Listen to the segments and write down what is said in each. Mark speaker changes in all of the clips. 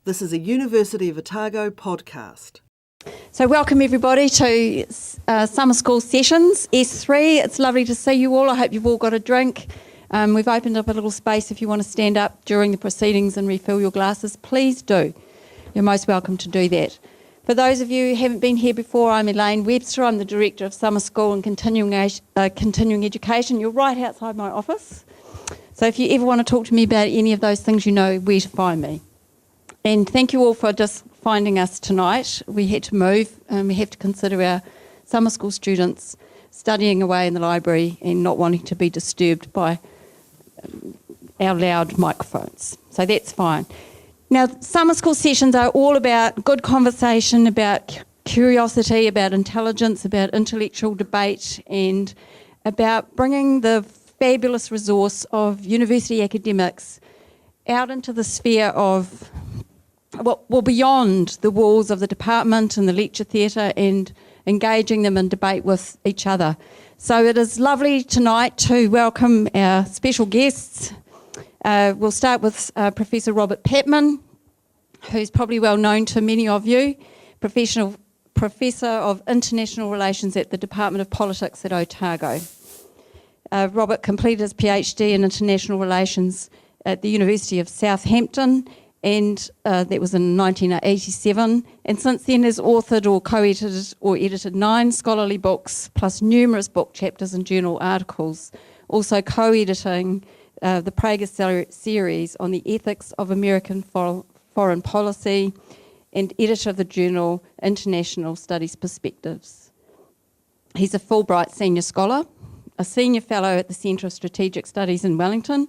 Speaker 1: This is a University of Otago podcast.
Speaker 2: So welcome everybody to Summer School Sessions, S3. It's lovely to see you all. I hope you've all got a drink. We've opened up a little space if you want to stand up during the proceedings and refill your glasses. Please do. You're most welcome to do that. For those of you who haven't been here before, I'm Elaine Webster. I'm the Director of Summer School and Continuing Education. You're right outside my office. So if you ever want to talk to me about any of those things, you know where to find me. And thank you all for just finding us tonight. We had to move and we have to consider our summer school students studying away in the library and not wanting to be disturbed by our loud microphones. So that's fine. Now, summer school sessions are all about good conversation, about curiosity, about intelligence, about intellectual debate, and about bringing the fabulous resource of university academics out into the sphere of beyond the walls of the department and the lecture theatre and engaging them in debate with each other. So it is lovely tonight to welcome our special guests. We'll start with Professor Robert Patman, who's probably well known to many of you, Professor of International Relations at the Department of Politics at Otago. Robert completed his PhD in International Relations at the University of Southampton, and that was in 1987, and since then has authored or co-edited or edited 9 scholarly books, plus numerous book chapters and journal articles, also co-editing the Prager series on the ethics of American foreign policy, and editor of the journal International Studies Perspectives. He's a Fulbright Senior Scholar, a Senior Fellow at the Centre of Strategic Studies in Wellington,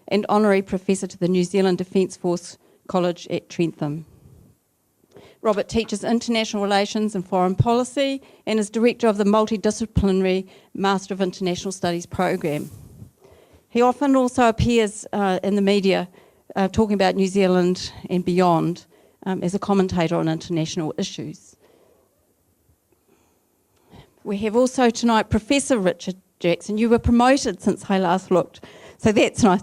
Speaker 2: and Honorary Professor to the New Zealand Defence Force College at Trentham. Robert teaches international relations and foreign policy and is director of the multidisciplinary Master of International Studies program. He often also appears in the media talking about New Zealand and beyond as a commentator on international issues. We have also tonight Professor Richard Jackson. You were promoted since I last looked, so that's nice.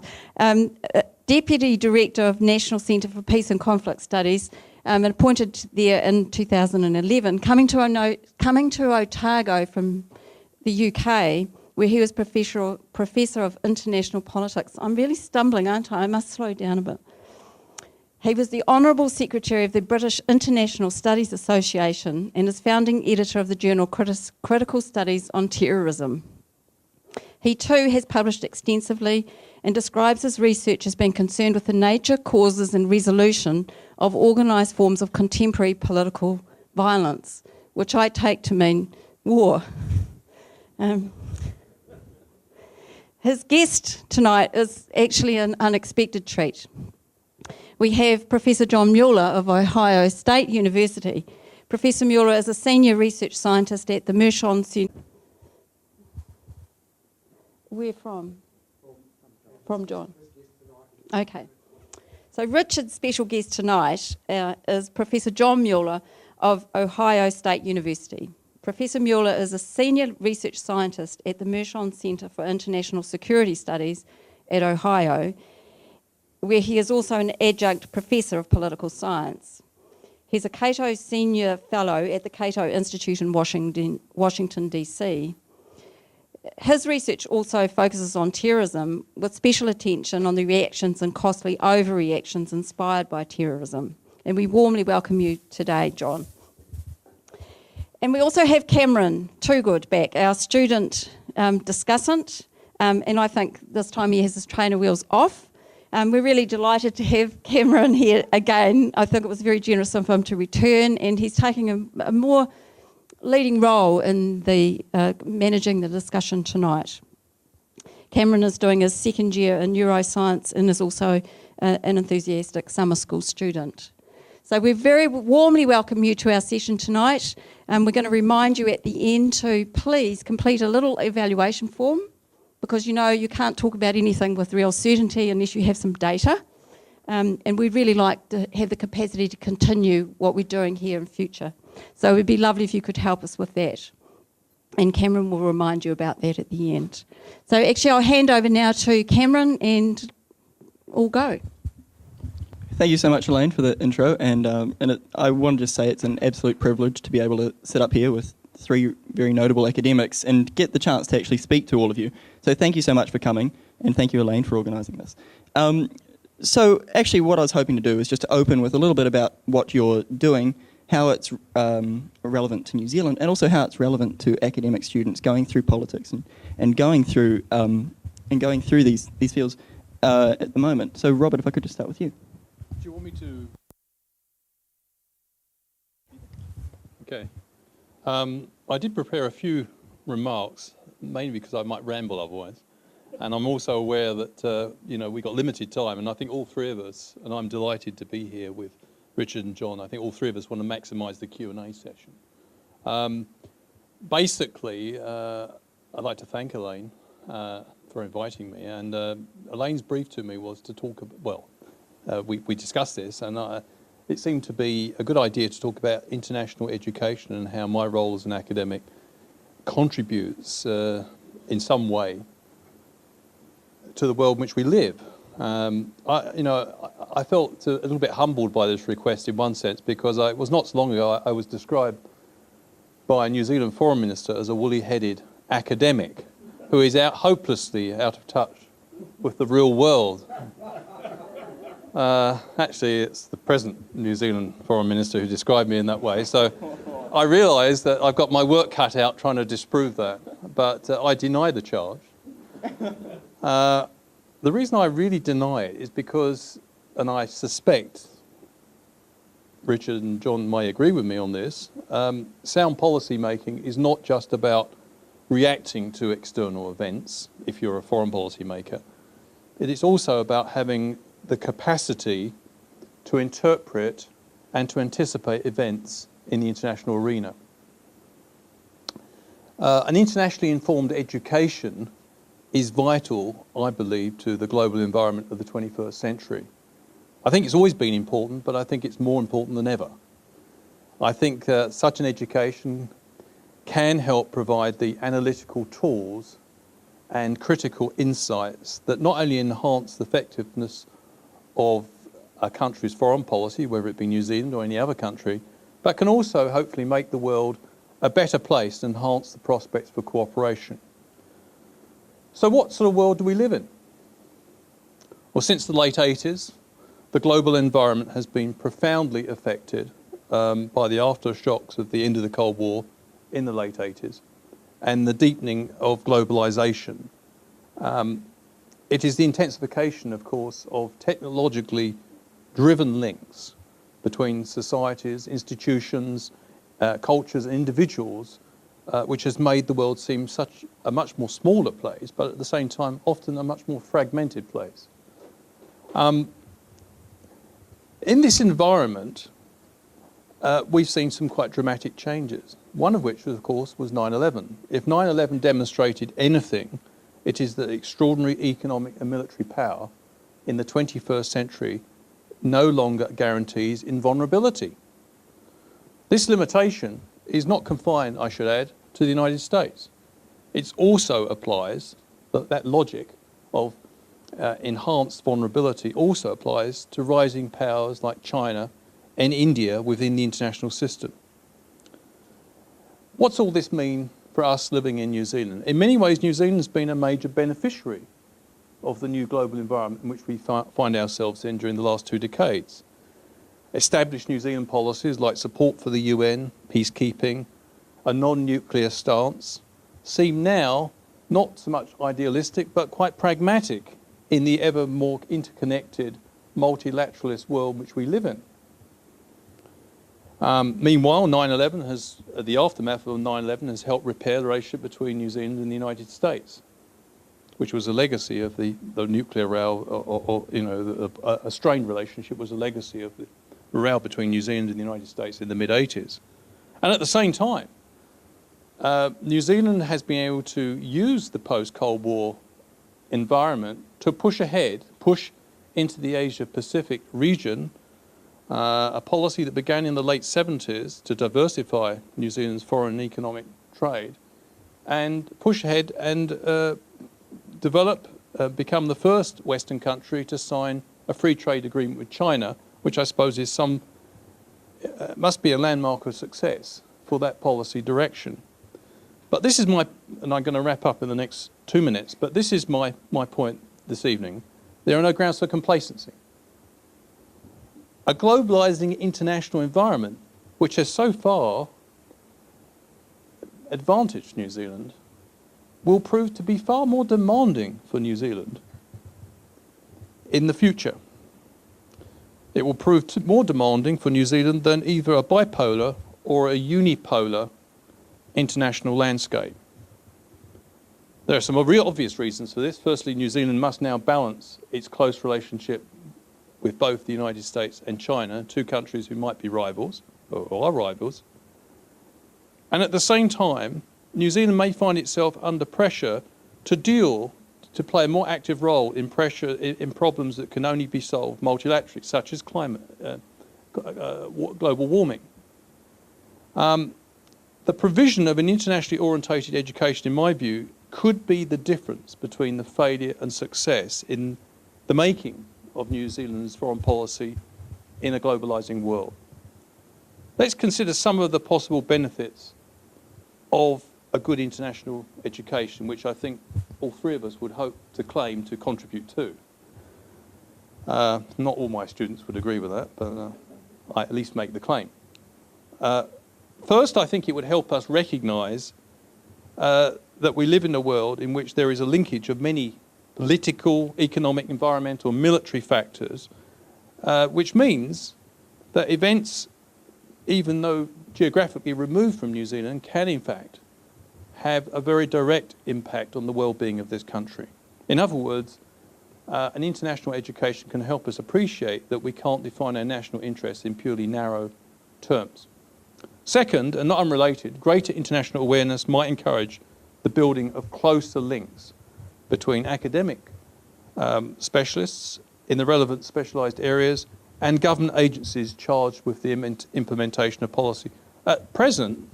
Speaker 2: Deputy Director of National Centre for Peace and Conflict Studies, and appointed there in 2011, coming to Otago from the UK, where he was Professor of International Politics. I'm really stumbling, aren't I? I must slow down a bit. He was the Honourable Secretary of the British International Studies Association and is founding editor of the journal Critical Studies on Terrorism. He too has published extensively and describes his research as being concerned with the nature, causes and resolution of organised forms of contemporary political violence, which I take to mean war. His guest tonight is actually an unexpected treat. We have Professor John Mueller of Ohio State University. Professor Mueller is a senior research scientist at the Mueller Center. Where from? From John. Okay. So Richard's special guest tonight is Professor John Mueller of Ohio State University. Professor Mueller is a senior research scientist at the Mueller Center for International Security Studies at Ohio, where he is also an adjunct professor of political science. He's a Cato Senior Fellow at the Cato Institute in Washington, D.C. His research also focuses on terrorism, with special attention on the reactions and costly overreactions inspired by terrorism. And we warmly welcome you today, John. And we also have Cameron Toogood back, our student discussant. And I think this time he has his trainer wheels off. We're really delighted to have Cameron here again. I think it was very generous of him to return, and he's taking a more leading role in the managing the discussion tonight. Cameron is doing his second year in neuroscience and is also an enthusiastic summer school student. So we very warmly welcome you to our session tonight. We're going to remind you at the end to please complete a little evaluation form, because you know you can't talk about anything with real certainty unless you have some data. And we'd really like to have the capacity to continue what we're doing here in future. So it would be lovely if you could help us with that. And Cameron will remind you about that at the end. So actually I'll hand over now to Cameron and all go.
Speaker 3: Thank you so much, Elaine, for the intro. I want to just say it's an absolute privilege to be able to sit up here with three very notable academics and get the chance to actually speak to all of you. So thank you so much for coming, and thank you, Elaine, for organising this. So actually what I was hoping to do is just to open with a little bit about what you're doing, how it's relevant to New Zealand, and also how it's relevant to academic students going through politics and going through these fields at the moment. So Robert, if I could just start with you.
Speaker 4: Do you want me to? Okay. I did prepare a few remarks, mainly because I might ramble otherwise. And I'm also aware that, we got limited time, and I think all three of us, and I'm delighted to be here with Richard and John, I think all three of us want to maximise the Q&A session. Basically, I'd like to thank Elaine for inviting me. And Elaine's brief to me was to talk about, we discussed this, and it seemed to be a good idea to talk about international education and how my role as an academic contributes in some way to the world in which we live. I felt a little bit humbled by this request in one sense, because it was not so long ago I was described by a New Zealand foreign minister as a woolly-headed academic who is hopelessly out of touch with the real world. Actually, it's the present New Zealand foreign minister who described me in that way. So I realise that I've got my work cut out trying to disprove that, but I deny the charge. The reason I really deny it is because, and I suspect Richard and John may agree with me on this, sound policy making is not just about reacting to external events, if you're a foreign policy maker. It is also about having the capacity to interpret and to anticipate events in the international arena. An internationally informed education is vital, I believe, to the global environment of the 21st century. I think it's always been important, but I think it's more important than ever. I think such an education can help provide the analytical tools and critical insights that not only enhance the effectiveness of a country's foreign policy, whether it be New Zealand or any other country, but can also hopefully make the world a better place and enhance the prospects for cooperation. So what sort of world do we live in? Well, since the late 80s, the global environment has been profoundly affected by the aftershocks of the end of the Cold War in the late 80s and the deepening of globalization. It is the intensification, of course, of technologically driven links between societies, institutions, cultures and individuals, which has made the world seem such a much more smaller place, but at the same time often a much more fragmented place. In this environment, we've seen some quite dramatic changes, one of which, of course, was 9/11. If 9/11 demonstrated anything, it is that extraordinary economic and military power in the 21st century no longer guarantees invulnerability. This limitation is not confined, I should add, to the United States. It also applies, that logic of enhanced vulnerability also applies to rising powers like China and India within the international system. What's all this mean for us living in New Zealand? In many ways, New Zealand's been a major beneficiary of the new global environment in which we find ourselves in during the last 2 decades. Established New Zealand policies like support for the UN, peacekeeping, a non-nuclear stance, seem now not so much idealistic but quite pragmatic in the ever more interconnected multilateralist world which we live in. Meanwhile, the aftermath of 9/11 has helped repair the relationship between New Zealand and the United States, which was a legacy of the nuclear row, a strained relationship was a legacy of the row between New Zealand and the United States in the mid-80s. And at the same time, New Zealand has been able to use the post-Cold War environment to push into the Asia-Pacific region, a policy that began in the late 70s to diversify New Zealand's foreign economic trade, and push ahead and become the first Western country to sign a free trade agreement with China which I suppose is must be a landmark of success for that policy direction. But this is and I'm going to wrap up in the next 2 minutes, but this is my point this evening. There are no grounds for complacency. A globalising international environment, which has so far advantaged New Zealand, will prove to be far more demanding for New Zealand in the future. It will prove more demanding for New Zealand than either a bipolar or a unipolar international landscape. There are some real obvious reasons for this. Firstly, New Zealand must now balance its close relationship with both the United States and China, two countries who might be rivals, or are rivals. And at the same time, New Zealand may find itself under pressure to play a more active role in problems that can only be solved multilaterally, such as global warming. The provision of an internationally orientated education, in my view, could be the difference between the failure and success in the making of New Zealand's foreign policy in a globalising world. Let's consider some of the possible benefits of a good international education, which I think all three of us would hope to claim to contribute to. Not all my students would agree with that, but I at least make the claim. First, I think it would help us recognise that we live in a world in which there is a linkage of many political, economic, environmental, military factors, which means that events, even though geographically removed from New Zealand, can in fact have a very direct impact on the well-being of this country. In other words, an international education can help us appreciate that we can't define our national interests in purely narrow terms. Second, and not unrelated, greater international awareness might encourage the building of closer links between academic specialists in the relevant specialised areas and government agencies charged with the implementation of policy. At present,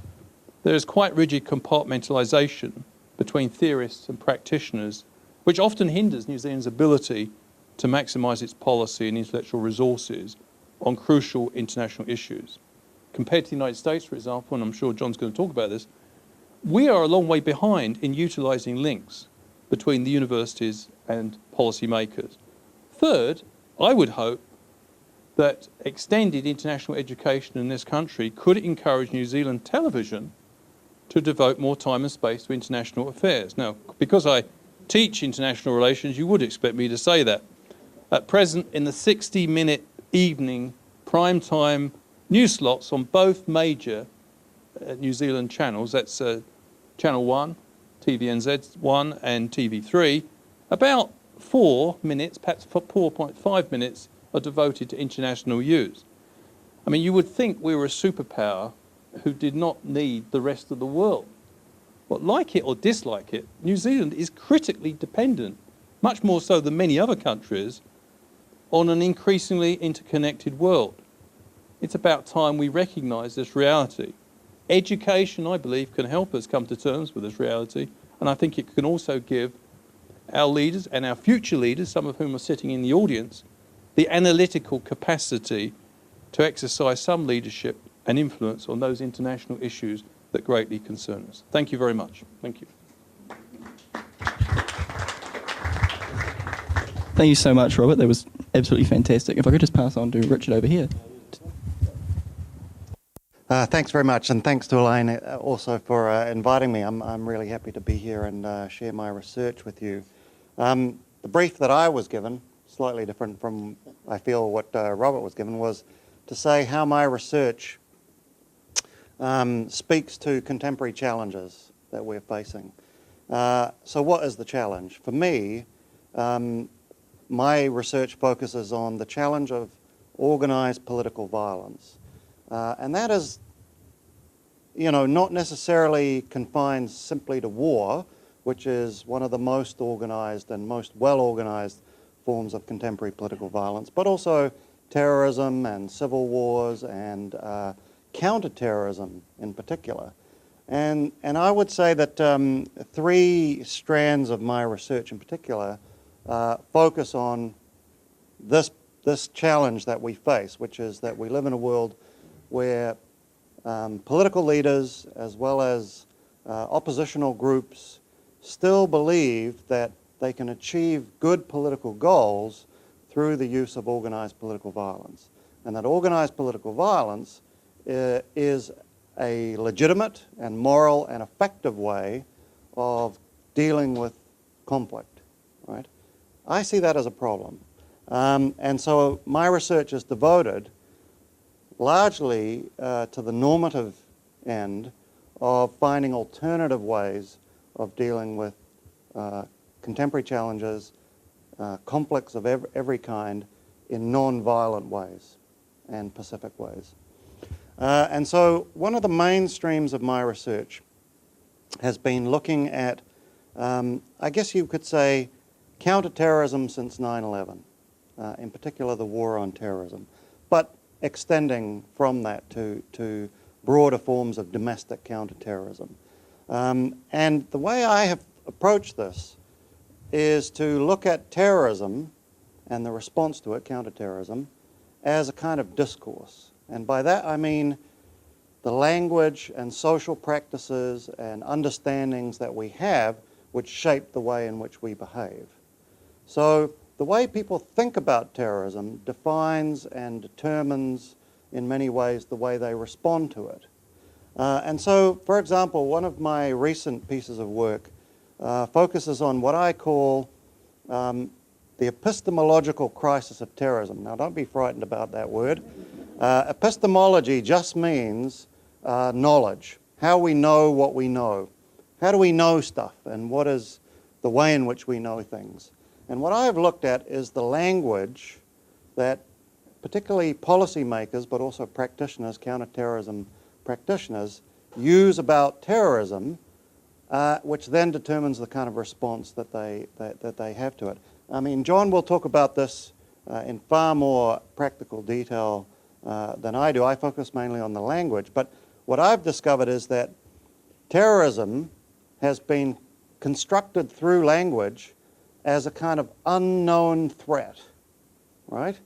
Speaker 4: there is quite rigid compartmentalisation between theorists and practitioners, which often hinders New Zealand's ability to maximise its policy and intellectual resources on crucial international issues. Compared to the United States, for example, and I'm sure John's going to talk about this, we are a long way behind in utilising links between the universities and policymakers. Third, I would hope that extended international education in this country could encourage New Zealand television to devote more time and space to international affairs. Now, because I teach international relations, you would expect me to say that. At present, in the 60-minute evening prime-time news slots on both major New Zealand channels, that's Channel 1, TVNZ 1 and TV3, about 4 minutes, perhaps 4.5 minutes, are devoted to international use. I mean, you would think we were a superpower who did not need the rest of the world. But like it or dislike it, New Zealand is critically dependent, much more so than many other countries, on an increasingly interconnected world. It's about time we recognise this reality. Education, I believe, can help us come to terms with this reality, and I think it can also give our leaders and our future leaders, some of whom are sitting in the audience, the analytical capacity to exercise some leadership and influence on those international issues that greatly concern us. Thank you very much. Thank you.
Speaker 3: Thank you so much, Robert. That was absolutely fantastic. If I could just pass on to Richard over here.
Speaker 5: Thanks very much, and thanks to Elaine also for inviting me. I'm really happy to be here and share my research with you. The brief that I was given, slightly different from, I feel, what Robert was given, was to say how my research speaks to contemporary challenges that we're facing. So what is the challenge? For me, my research focuses on the challenge of organised political violence. And that is, not necessarily confined simply to war, which is one of the most organised and most well-organised forms of contemporary political violence, but also terrorism and civil wars and counter-terrorism in particular. And I would say that 3 strands of my research in particular focus on this this challenge that we face, which is that we live in a world where political leaders as well as oppositional groups still believe that they can achieve good political goals through the use of organized political violence. And that organized political violence is a legitimate and moral and effective way of dealing with conflict, right? I see that as a problem. And so my research is devoted largely to the normative end of finding alternative ways of dealing with contemporary challenges, conflicts of every kind in non-violent ways and pacific ways. And so one of the main streams of my research has been looking at, I guess you could say, counterterrorism since 9/11, in particular the war on terrorism, but extending from that to broader forms of domestic counterterrorism. And the way I have approached this is to look at terrorism and the response to it, counterterrorism, as a kind of discourse. And by that I mean the language and social practices and understandings that we have which shape the way in which we behave. So the way people think about terrorism defines and determines in many ways the way they respond to it. And so, for example, one of my recent pieces of work focuses on what I call the epistemological crisis of terrorism. Now, don't be frightened about that word. Epistemology just means knowledge, how we know what we know. How do we know stuff, and what is the way in which we know things? And what I've looked at is the language that particularly policymakers, but also practitioners, counterterrorism practitioners, use about terrorism, which then determines the kind of response that they have to it. I mean, John will talk about this in far more practical detail than I do. I focus mainly on the language. But what I've discovered is that terrorism has been constructed through language as a kind of unknown threat, right?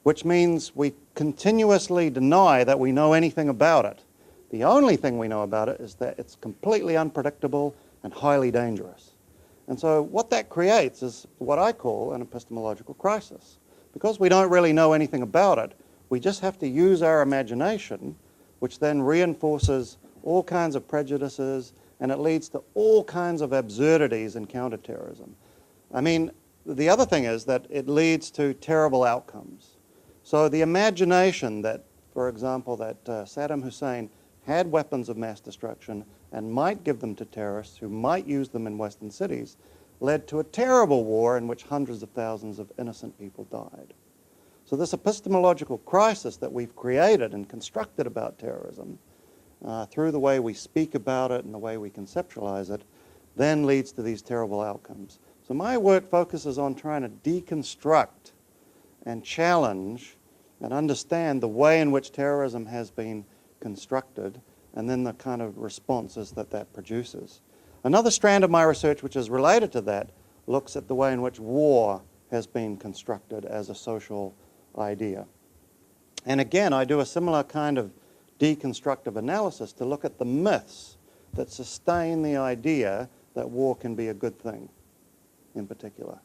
Speaker 5: Which means we continuously deny that we know anything about it. The only thing we know about it is that it's completely unpredictable and highly dangerous. And so what that creates is what I call an epistemological crisis. Because we don't really know anything about it, we just have to use our imagination, which then reinforces all kinds of prejudices, and it leads to all kinds of absurdities in counterterrorism. I mean, the other thing is that it leads to terrible outcomes. So the imagination that, for example, that Saddam Hussein had weapons of mass destruction and might give them to terrorists who might use them in Western cities led to a terrible war in which hundreds of thousands of innocent people died. So this epistemological crisis that we've created and constructed about terrorism through the way we speak about it and the way we conceptualize it then leads to these terrible outcomes. So my work focuses on trying to deconstruct and challenge and understand the way in which terrorism has been constructed and then the kind of responses that that produces. Another strand of my research which is related to that looks at the way in which war has been constructed as a social idea. And again, I do a similar kind of deconstructive analysis to look at the myths that sustain the idea that war can be a good thing in particular.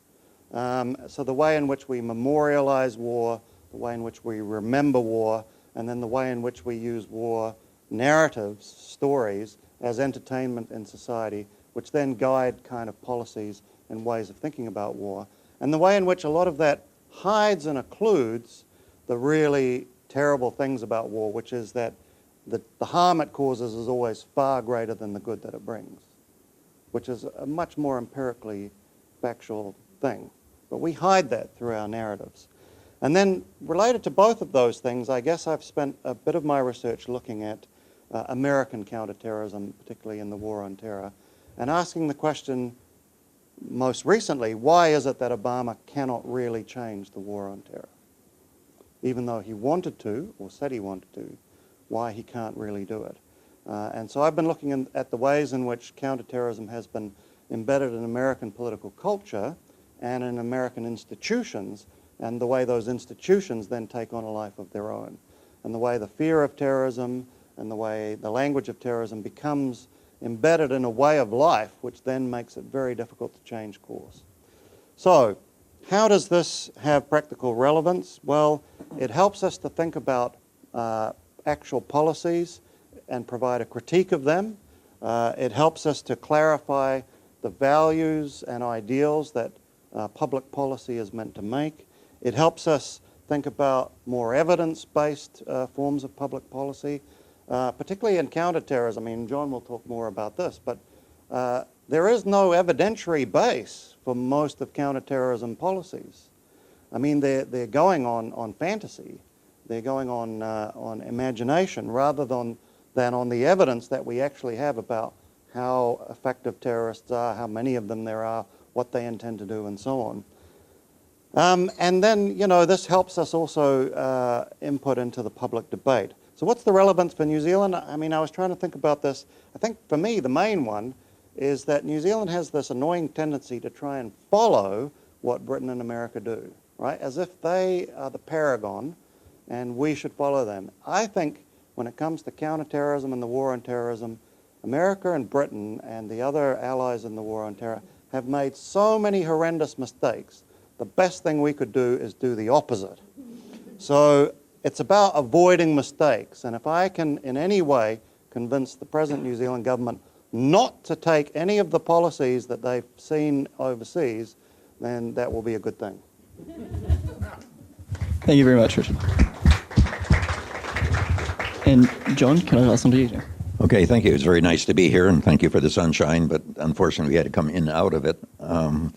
Speaker 5: So the way in which we memorialize war, the way in which we remember war, and then the way in which we use war narratives, stories, as entertainment in society, which then guide kind of policies and ways of thinking about war, and the way in which a lot of that hides and occludes the really terrible things about war, which is that the harm it causes is always far greater than the good that it brings, which is a much more empirically factual thing. But we hide that through our narratives. And then related to both of those things, I guess I've spent a bit of my research looking at American counterterrorism, particularly in the war on terror, and asking the question most recently, why is it that Obama cannot really change the war on terror? Even though he wanted to, or said he wanted to, why he can't really do it. And so I've been looking at the ways in which counterterrorism has been embedded in American political culture and in American institutions and the way those institutions then take on a life of their own, and the way the fear of terrorism and the way the language of terrorism becomes embedded in a way of life, which then makes it very difficult to change course. So, how does this have practical relevance? Well, it helps us to think about actual policies and provide a critique of them. It helps us to clarify the values and ideals that public policy is meant to make. It helps us think about more evidence-based forms of public policy, particularly in counterterrorism. I mean, John will talk more about this, but there is no evidentiary base for most of counterterrorism policies. I mean, they're going on fantasy. They're going on imagination rather than on the evidence that we actually have about how effective terrorists are, how many of them there are, what they intend to do, and so on. And then, you know, this helps us also input into the public debate. So what's the relevance for New Zealand? I mean, I was trying to think about this. I think for me, the main one is that New Zealand has this annoying tendency to try and follow what Britain and America do, right? As if they are the paragon and we should follow them. I think when it comes to counterterrorism and the war on terrorism, America and Britain and the other allies in the war on terror have made so many horrendous mistakes. The best thing we could do is do the opposite. So it's about avoiding mistakes. And if I can in any way convince the present New Zealand government not to take any of the policies that they've seen overseas, then that will be a good thing.
Speaker 3: Thank you very much, Richard. And John, can I ask something to you?
Speaker 6: Okay, thank you. It's very nice to be here, and thank you for the sunshine, but unfortunately we had to come in and out of it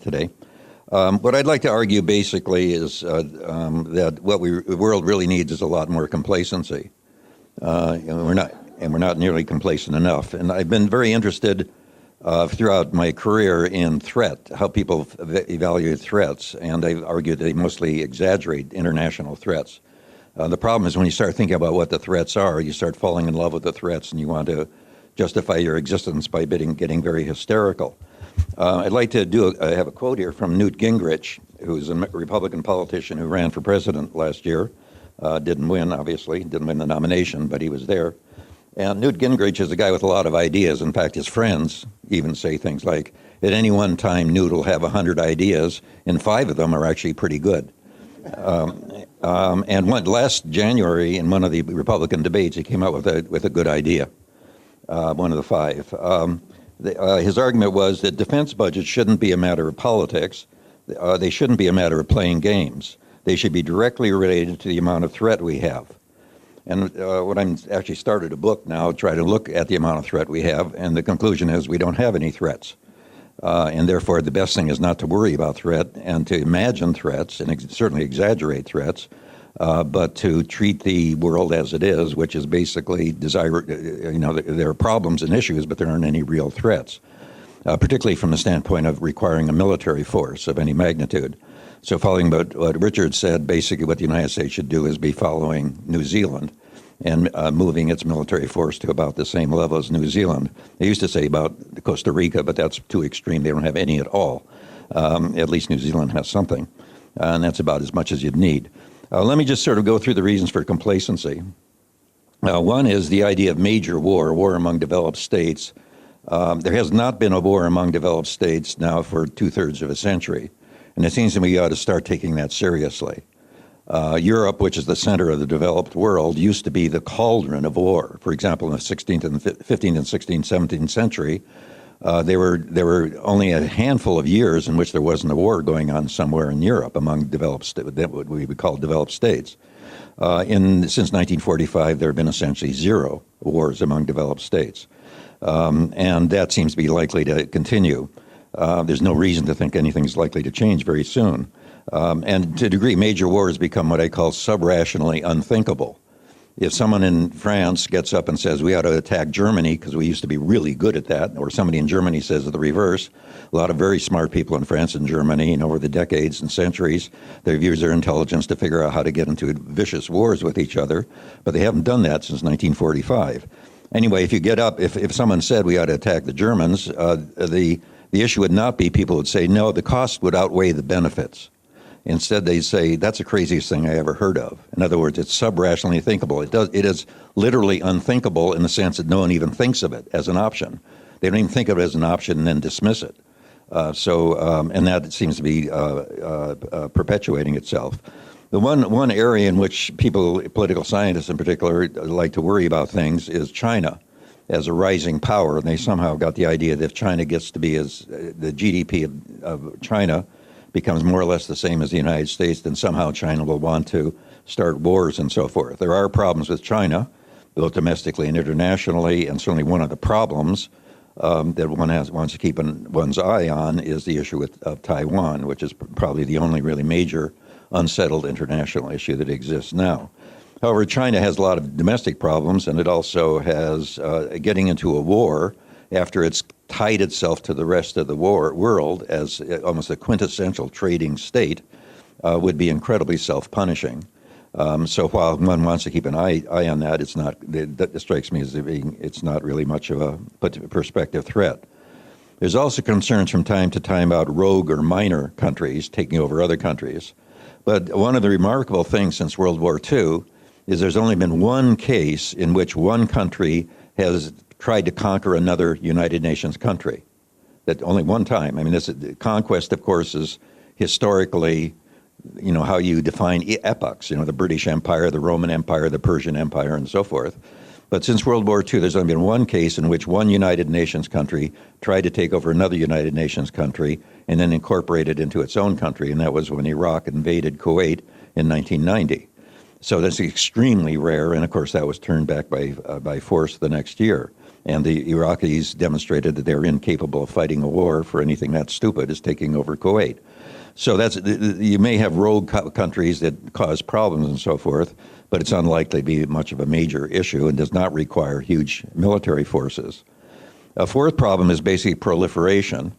Speaker 6: today. What I'd like to argue basically is that what the world really needs is a lot more complacency. And we're not nearly complacent enough. And I've been very interested throughout my career in threat, how people evaluate threats, and I argue they mostly exaggerate international threats. The problem is when you start thinking about what the threats are, you start falling in love with the threats and you want to justify your existence by getting very hysterical. I'd like to have a quote here from Newt Gingrich, who's a Republican politician who ran for president last year. Didn't win, obviously, didn't win the nomination, but he was there. And Newt Gingrich is a guy with a lot of ideas. In fact, his friends even say things like, at any one time, Newt will have 100 ideas, and 5 of them are actually pretty good. And last January, in one of the Republican debates, he came out with a good idea, one of the 5. His argument was that defense budgets shouldn't be a matter of politics. They shouldn't be a matter of playing games. They should be directly related to the amount of threat we have. And what I'm actually started a book now, try to look at the amount of threat we have, and the conclusion is we don't have any threats. And therefore, the best thing is not to worry about threat and to imagine threats and certainly exaggerate threats, but to treat the world as it is, which is basically there are problems and issues, but there aren't any real threats, particularly from the standpoint of requiring a military force of any magnitude. So following what Richard said, basically what the United States should do is be following New Zealand and moving its military force to about the same level as New Zealand. They used to say about Costa Rica, but that's too extreme. They don't have any at all. At least New Zealand has something, and that's about as much as you'd need. Let me just sort of go through the reasons for complacency. One is the idea of major war among developed states. There has not been a war among developed states now for 2/3 of a century, and it seems to me we ought to start taking that seriously. Europe, which is the center of the developed world, used to be the cauldron of war. For example, in the 15th and 16th, 17th century, there were only a handful of years in which there wasn't a war going on somewhere in Europe among what we would call developed states. Since 1945, there have been essentially 0 wars among developed states, and that seems to be likely to continue. There's no reason to think anything's likely to change very soon. And to a degree, major wars become what I call sub-rationally unthinkable. If someone in France gets up and says, we ought to attack Germany because we used to be really good at that, or somebody in Germany says the reverse, a lot of very smart people in France and Germany, and over the decades and centuries, they've used their intelligence to figure out how to get into vicious wars with each other, but they haven't done that since 1945. Anyway, if you get up, if someone said we ought to attack the Germans, the issue would not be people would say, no, the cost would outweigh the benefits. Instead, they say, that's the craziest thing I ever heard of. In other words, it's sub-rationally thinkable. It is literally unthinkable in the sense that no one even thinks of it as an option. They don't even think of it as an option and then dismiss it. And that seems to be perpetuating itself. The one area in which people, political scientists in particular, like to worry about things is China as a rising power. And they somehow got the idea that if China gets to be as the GDP of China becomes more or less the same as the United States, then somehow China will want to start wars and so forth. There are problems with China, both domestically and internationally, and certainly one of the problems that one wants to keep one's eye on is the issue of Taiwan, which is probably the only really major unsettled international issue that exists now. However, China has a lot of domestic problems, and it also has getting into a war after it's tied itself to the rest of the world as almost a quintessential trading state would be incredibly self-punishing. So while one wants to keep an eye on that, that strikes me as being it's not really much of a prospective threat. There's also concerns from time to time about rogue or minor countries taking over other countries. But one of the remarkable things since World War II is there's only been one case in which one country has tried to conquer another United Nations country. That only one time. I mean, conquest, of course, is historically, how you define epochs, the British Empire, the Roman Empire, the Persian Empire, and so forth. But since World War II, there's only been one case in which one United Nations country tried to take over another United Nations country and then incorporate it into its own country, and that was when Iraq invaded Kuwait in 1990. So that's extremely rare, and of course that was turned back by force the next year. And the Iraqis demonstrated that they're incapable of fighting a war for anything that stupid as taking over Kuwait. So you may have rogue countries that cause problems and so forth, but it's unlikely to be much of a major issue and does not require huge military forces. A fourth problem is basically proliferation.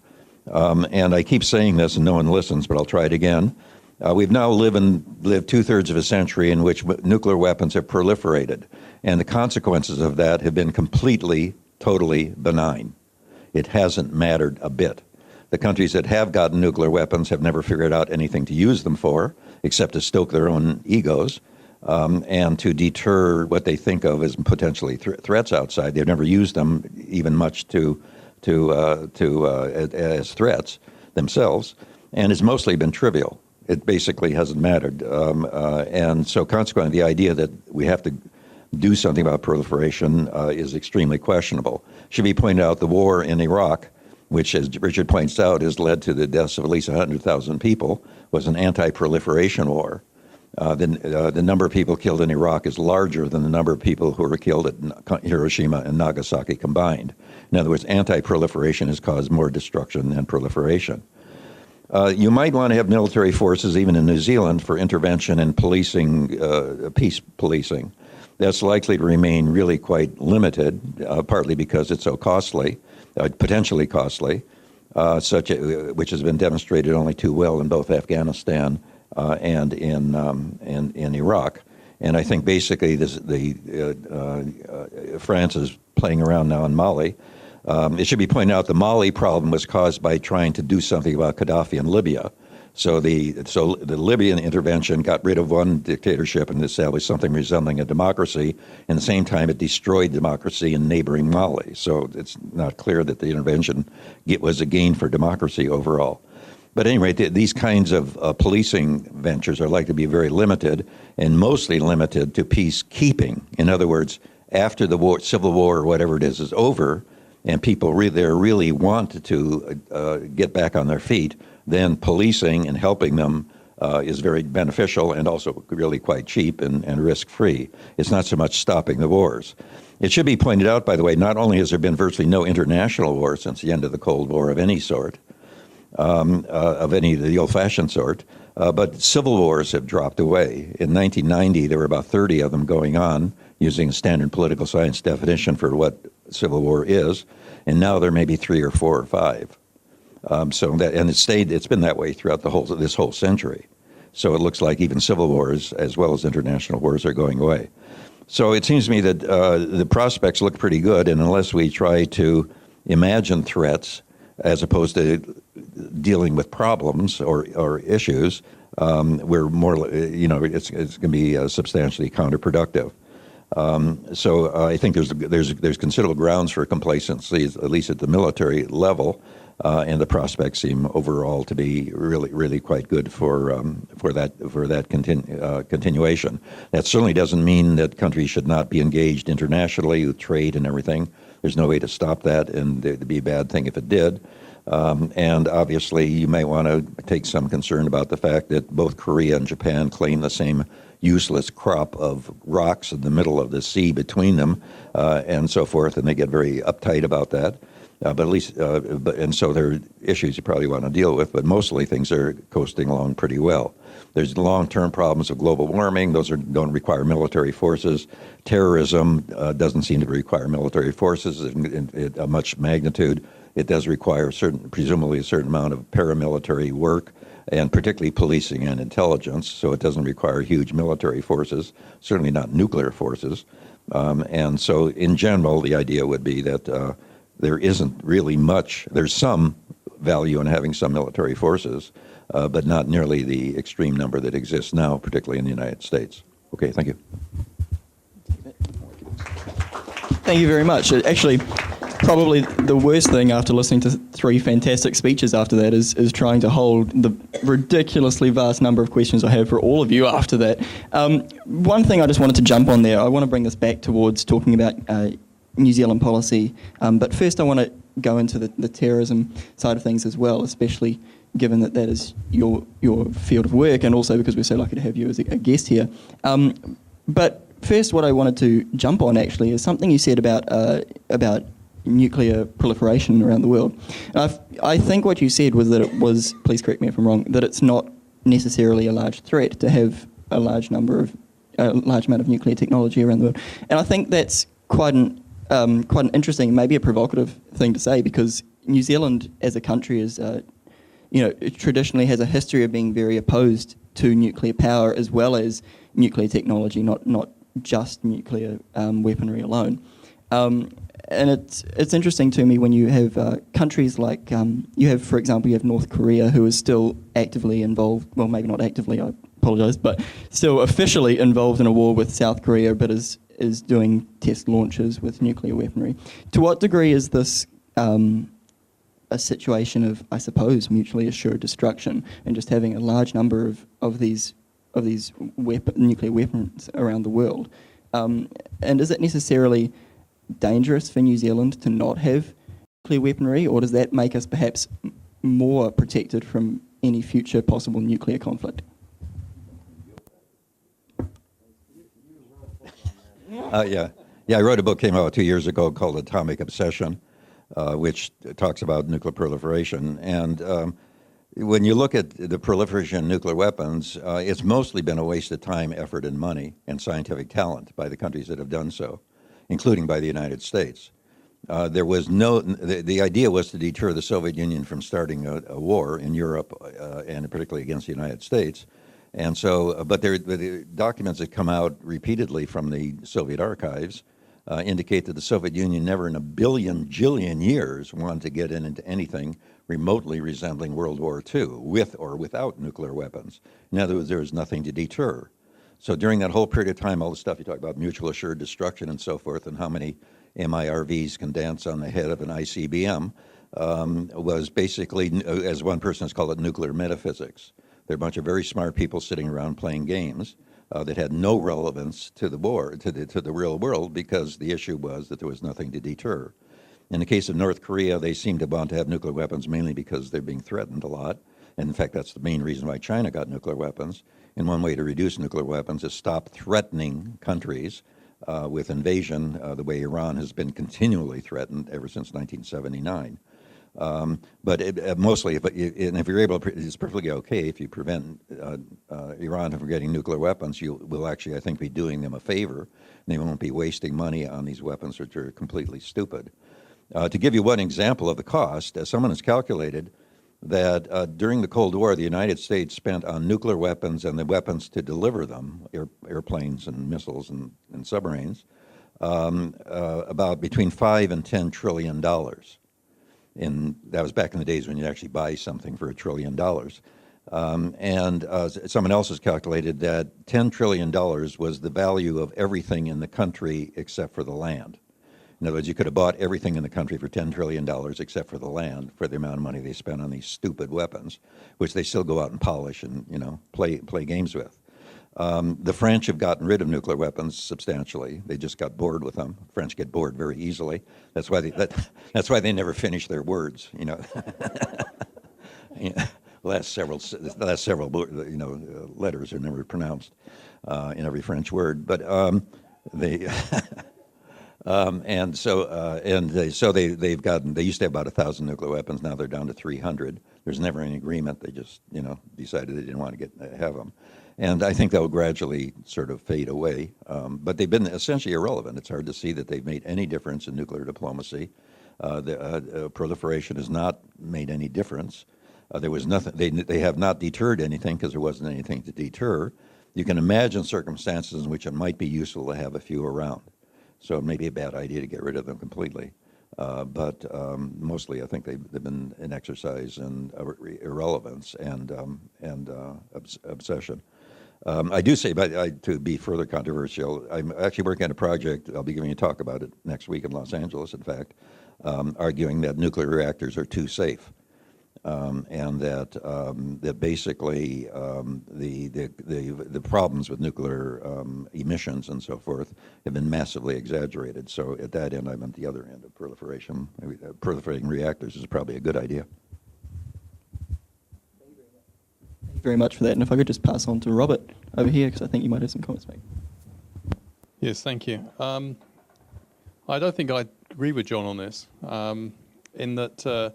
Speaker 6: And I keep saying this and no one listens, but I'll try it again. We've now lived two-thirds of a century in which nuclear weapons have proliferated, and the consequences of that have been totally benign. It hasn't mattered a bit. The countries that have gotten nuclear weapons have never figured out anything to use them for, except to stoke their own egos and to deter what they think of as potentially threats outside. They've never used them even much as threats themselves, and it's mostly been trivial. It basically hasn't mattered. And so consequently, the idea that we have to do something about proliferation is extremely questionable. Should be pointed out the war in Iraq, which, as Richard points out, has led to the deaths of at least 100,000 people, was an anti-proliferation war. The number of people killed in Iraq is larger than the number of people who were killed at Hiroshima and Nagasaki combined. In other words, anti-proliferation has caused more destruction than proliferation. You might want to have military forces, even in New Zealand, for intervention and policing, peace policing. That's likely to remain really quite limited, partly because it's so costly, potentially costly, which has been demonstrated only too well in both Afghanistan and in Iraq. And I think basically France is playing around now in Mali. It should be pointed out the Mali problem was caused by trying to do something about Gaddafi in Libya. So the Libyan intervention got rid of one dictatorship and established something resembling a democracy. And at the same time, it destroyed democracy in neighboring Mali. So it's not clear that the intervention was a gain for democracy overall. But anyway, these kinds of policing ventures are likely to be very limited and mostly limited to peacekeeping. In other words, after the war, civil war or whatever it is over, and people really want to get back on their feet, then policing and helping them is very beneficial and also really quite cheap and risk-free. It's not so much stopping the wars. It should be pointed out, by the way, not only has there been virtually no international war since the end of the Cold War of any sort, the old-fashioned sort, but civil wars have dropped away. In 1990, there were about 30 of them going on, using a standard political science definition for what civil war is, and now there may be 3 or 4 or 5. It's been that way throughout this whole century. So it looks like even civil wars, as well as international wars, are going away. So it seems to me that the prospects look pretty good, and unless we try to imagine threats as opposed to dealing with problems or issues, we're more, it's going to be substantially counterproductive. So I think there's considerable grounds for complacency, at least at the military level, and the prospects seem overall to be really quite good for that continuation. That certainly doesn't mean that countries should not be engaged internationally with trade and everything. There's no way to stop that, and it'd be a bad thing if it did. And obviously, you may want to take some concern about the fact that both Korea and Japan claim the same useless crop of rocks in the middle of the sea between them, and so forth, and they get very uptight about that. But at least, and so there are issues you probably want to deal with, but mostly things are coasting along pretty well. There's long-term problems of global warming. Those don't require military forces. Terrorism doesn't seem to require military forces in a much magnitude. It does require presumably a certain amount of paramilitary work, and particularly policing and intelligence, so it doesn't require huge military forces, certainly not nuclear forces. And so in general, the idea would be that there isn't really much. There's some value in having some military forces, but not nearly the extreme number that exists now, particularly in the United States. Okay, thank you.
Speaker 3: Thank you very much. Actually, probably the worst thing after listening to 3 fantastic speeches after that is trying to hold the ridiculously vast number of questions I have for all of you after that. One thing I just wanted to jump on there, I want to bring this back towards talking about New Zealand policy, but first I want to go into the terrorism side of things as well, especially given that that is your field of work, and also because we're so lucky to have you as a guest here. But first, what I wanted to jump on actually is something you said about nuclear proliferation around the world. I think what you said was that it was, please correct me if I'm wrong, that it's not necessarily a large threat to have a large amount of nuclear technology around the world, and I think that's quite an interesting, maybe a provocative thing to say, because New Zealand as a country is, it traditionally has a history of being very opposed to nuclear power as well as nuclear technology, not just nuclear weaponry alone. And it's interesting to me when you have countries like, for example, you have North Korea, who is still actively involved, well, maybe not actively, I apologise, but still officially involved in a war with South Korea, but is doing test launches with nuclear weaponry. To what degree is this a situation of, I suppose, mutually assured destruction, and just having a large number of these nuclear weapons around the world? And is it necessarily dangerous for New Zealand to not have nuclear weaponry, or does that make us perhaps more protected from any future possible nuclear conflict?
Speaker 6: Yeah, I wrote a book, came out 2 years ago, called Atomic Obsession, which talks about nuclear proliferation. And when you look at the proliferation of nuclear weapons, it's mostly been a waste of time, effort, and money, and scientific talent by the countries that have done so, including by the United States. There was the idea was to deter the Soviet Union from starting a war in Europe, and particularly against the United States. And so, but the documents that come out repeatedly from the Soviet archives indicate that the Soviet Union never in a jillion years wanted to get into anything remotely resembling World War II, with or without nuclear weapons. In other words, there was nothing to deter. So during that whole period of time, all the stuff you talk about, mutual assured destruction and so forth, and how many MIRVs can dance on the head of an ICBM, was basically, as one person has called it, nuclear metaphysics. There are a bunch of very smart people sitting around playing games that had no relevance to the war, to the real world, because the issue was that there was nothing to deter. In the case of North Korea, they seem to want to have nuclear weapons mainly because they're being threatened a lot. And in fact, that's the main reason why China got nuclear weapons. And one way to reduce nuclear weapons is stop threatening countries with invasion, the way Iran has been continually threatened ever since 1979. But mostly, if you're able to, it's perfectly okay if you prevent Iran from getting nuclear weapons. You will actually, I think, be doing them a favor, and they won't be wasting money on these weapons which are completely stupid. To give you one example of the cost, someone has calculated that during the Cold War, the United States spent on nuclear weapons and the weapons to deliver them, airplanes and missiles and submarines, about between $5 and $10 trillion. And that was back in the days when you'd actually buy something for $1 trillion. Someone else has calculated that $10 trillion was the value of everything in the country except for the land. In other words, you could have bought everything in the country for $10 trillion except for the land for the amount of money they spent on these stupid weapons, which they still go out and polish and, play games with. The French have gotten rid of nuclear weapons substantially. They just got bored with them. French get bored very easily. That's why they never finish their words. Last several letters are never pronounced in every French word. But they they've gotten. They used to have about 1,000 nuclear weapons. Now they're down to 300. There's never any agreement. They just decided they didn't want to have them. And I think that will gradually sort of fade away. But they've been essentially irrelevant. It's hard to see that they've made any difference in nuclear diplomacy. The proliferation has not made any difference. There was nothing. They have not deterred anything because there wasn't anything to deter. You can imagine circumstances in which it might be useful to have a few around. So it may be a bad idea to get rid of them completely. But mostly, I think they've been an exercise in irrelevance and obsession. I do say, but to be further controversial, I'm actually working on a project. I'll be giving a talk about it next week in Los Angeles, in fact, arguing that nuclear reactors are too safe. And that basically the problems with nuclear emissions and so forth have been massively exaggerated. So at that end, I'm at the other end of proliferation. Proliferating reactors is probably a good idea.
Speaker 3: Thank you very much for that. And if I could just pass on to Robert over here, because I think you might have some comments to make.
Speaker 4: Yes, thank you. I don't think I agree with John on this, in that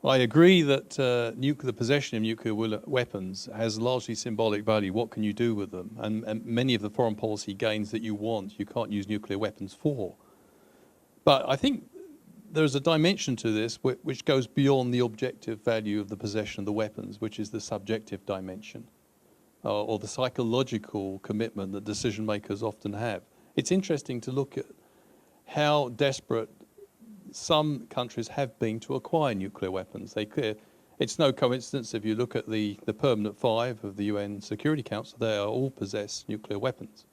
Speaker 4: I agree that the possession of nuclear weapons has largely symbolic value. What can you do with them? And many of the foreign policy gains that you want, you can't use nuclear weapons for. But I think there's a dimension to this which goes beyond the objective value of the possession of the weapons, which is the subjective dimension, or the psychological commitment that decision makers often have. It's interesting to look at how desperate some countries have been to acquire nuclear weapons. It's no coincidence if you look at the permanent five of the UN Security Council, they all possess nuclear weapons.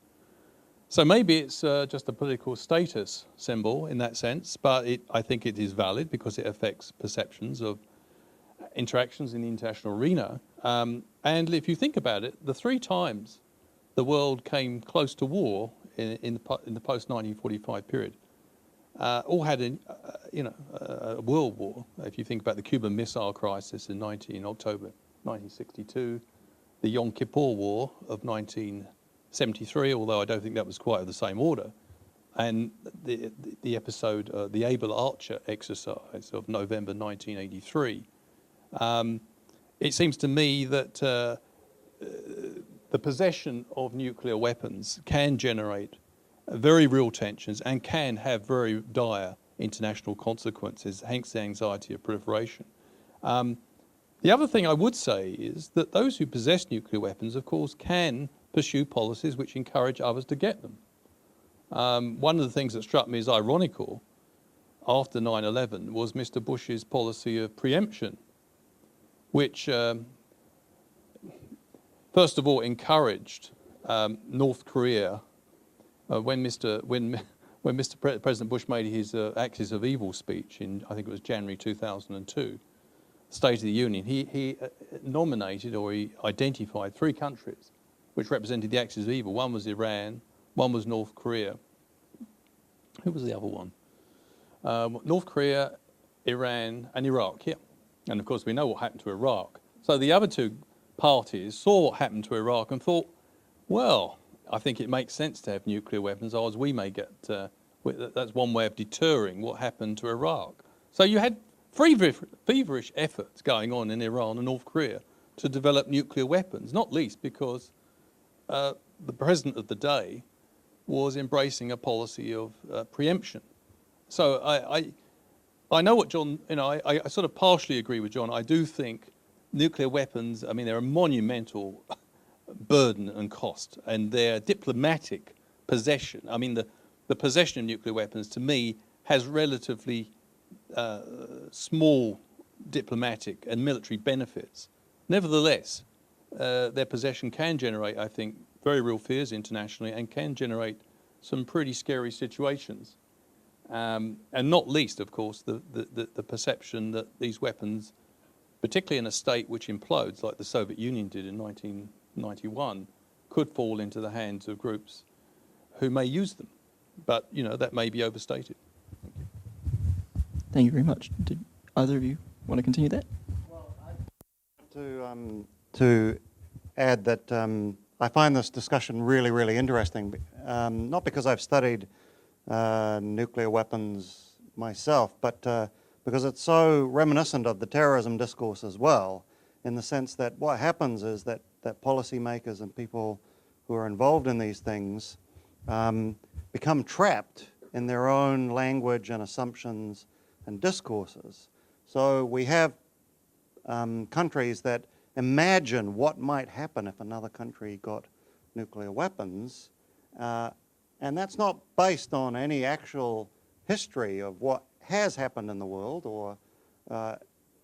Speaker 4: So maybe it's just a political status symbol in that sense, but I think it is valid because it affects perceptions of interactions in the international arena. And if you think about it, the 3 times the world came close to war in the post-1945 period, all had a world war. If you think about the Cuban Missile Crisis in October 1962, the Yom Kippur War of 1973, although I don't think that was quite of the same order, and the episode, the Able Archer exercise of November 1983. It seems to me that the possession of nuclear weapons can generate very real tensions and can have very dire international consequences, hence the anxiety of proliferation. The other thing I would say is that those who possess nuclear weapons, of course, can pursue policies which encourage others to get them. One of the things that struck me as ironical after 9/11 was Mr. Bush's policy of preemption, which first of all encouraged North Korea. When President Bush made his Axis of Evil speech in, I think it was January 2002, State of the Union, he nominated, or he identified 3 countries which represented the Axis of Evil. One was Iran, one was North Korea. Who was the other one? North Korea, Iran, and Iraq, yeah. And of course we know what happened to Iraq. So the other 2 parties saw what happened to Iraq and thought, well, I think it makes sense to have nuclear weapons, or as we may get, that's one way of deterring what happened to Iraq. So you had feverish efforts going on in Iran and North Korea to develop nuclear weapons, not least because the president of the day was embracing a policy of preemption. So I know what John, I sort of partially agree with John. I do think nuclear weapons, I mean, they're a monumental burden and cost, and their diplomatic possession, I mean, the possession of nuclear weapons, to me, has relatively small diplomatic and military benefits Nevertheless, their possession can generate, I think, very real fears internationally and can generate some pretty scary situations. And not least, of course, the perception that these weapons, particularly in a state which implodes like the Soviet Union did in 1991, could fall into the hands of groups who may use them. But, you know, that may be overstated.
Speaker 3: Thank you very much. Did either of you want to continue that?
Speaker 5: To add that I find this discussion really, really interesting, not because I've studied nuclear weapons myself, but because it's so reminiscent of the terrorism discourse as well, in the sense that what happens is that policymakers and people who are involved in these things become trapped in their own language and assumptions and discourses. So we have countries that imagine what might happen if another country got nuclear weapons, and that's not based on any actual history of what has happened in the world or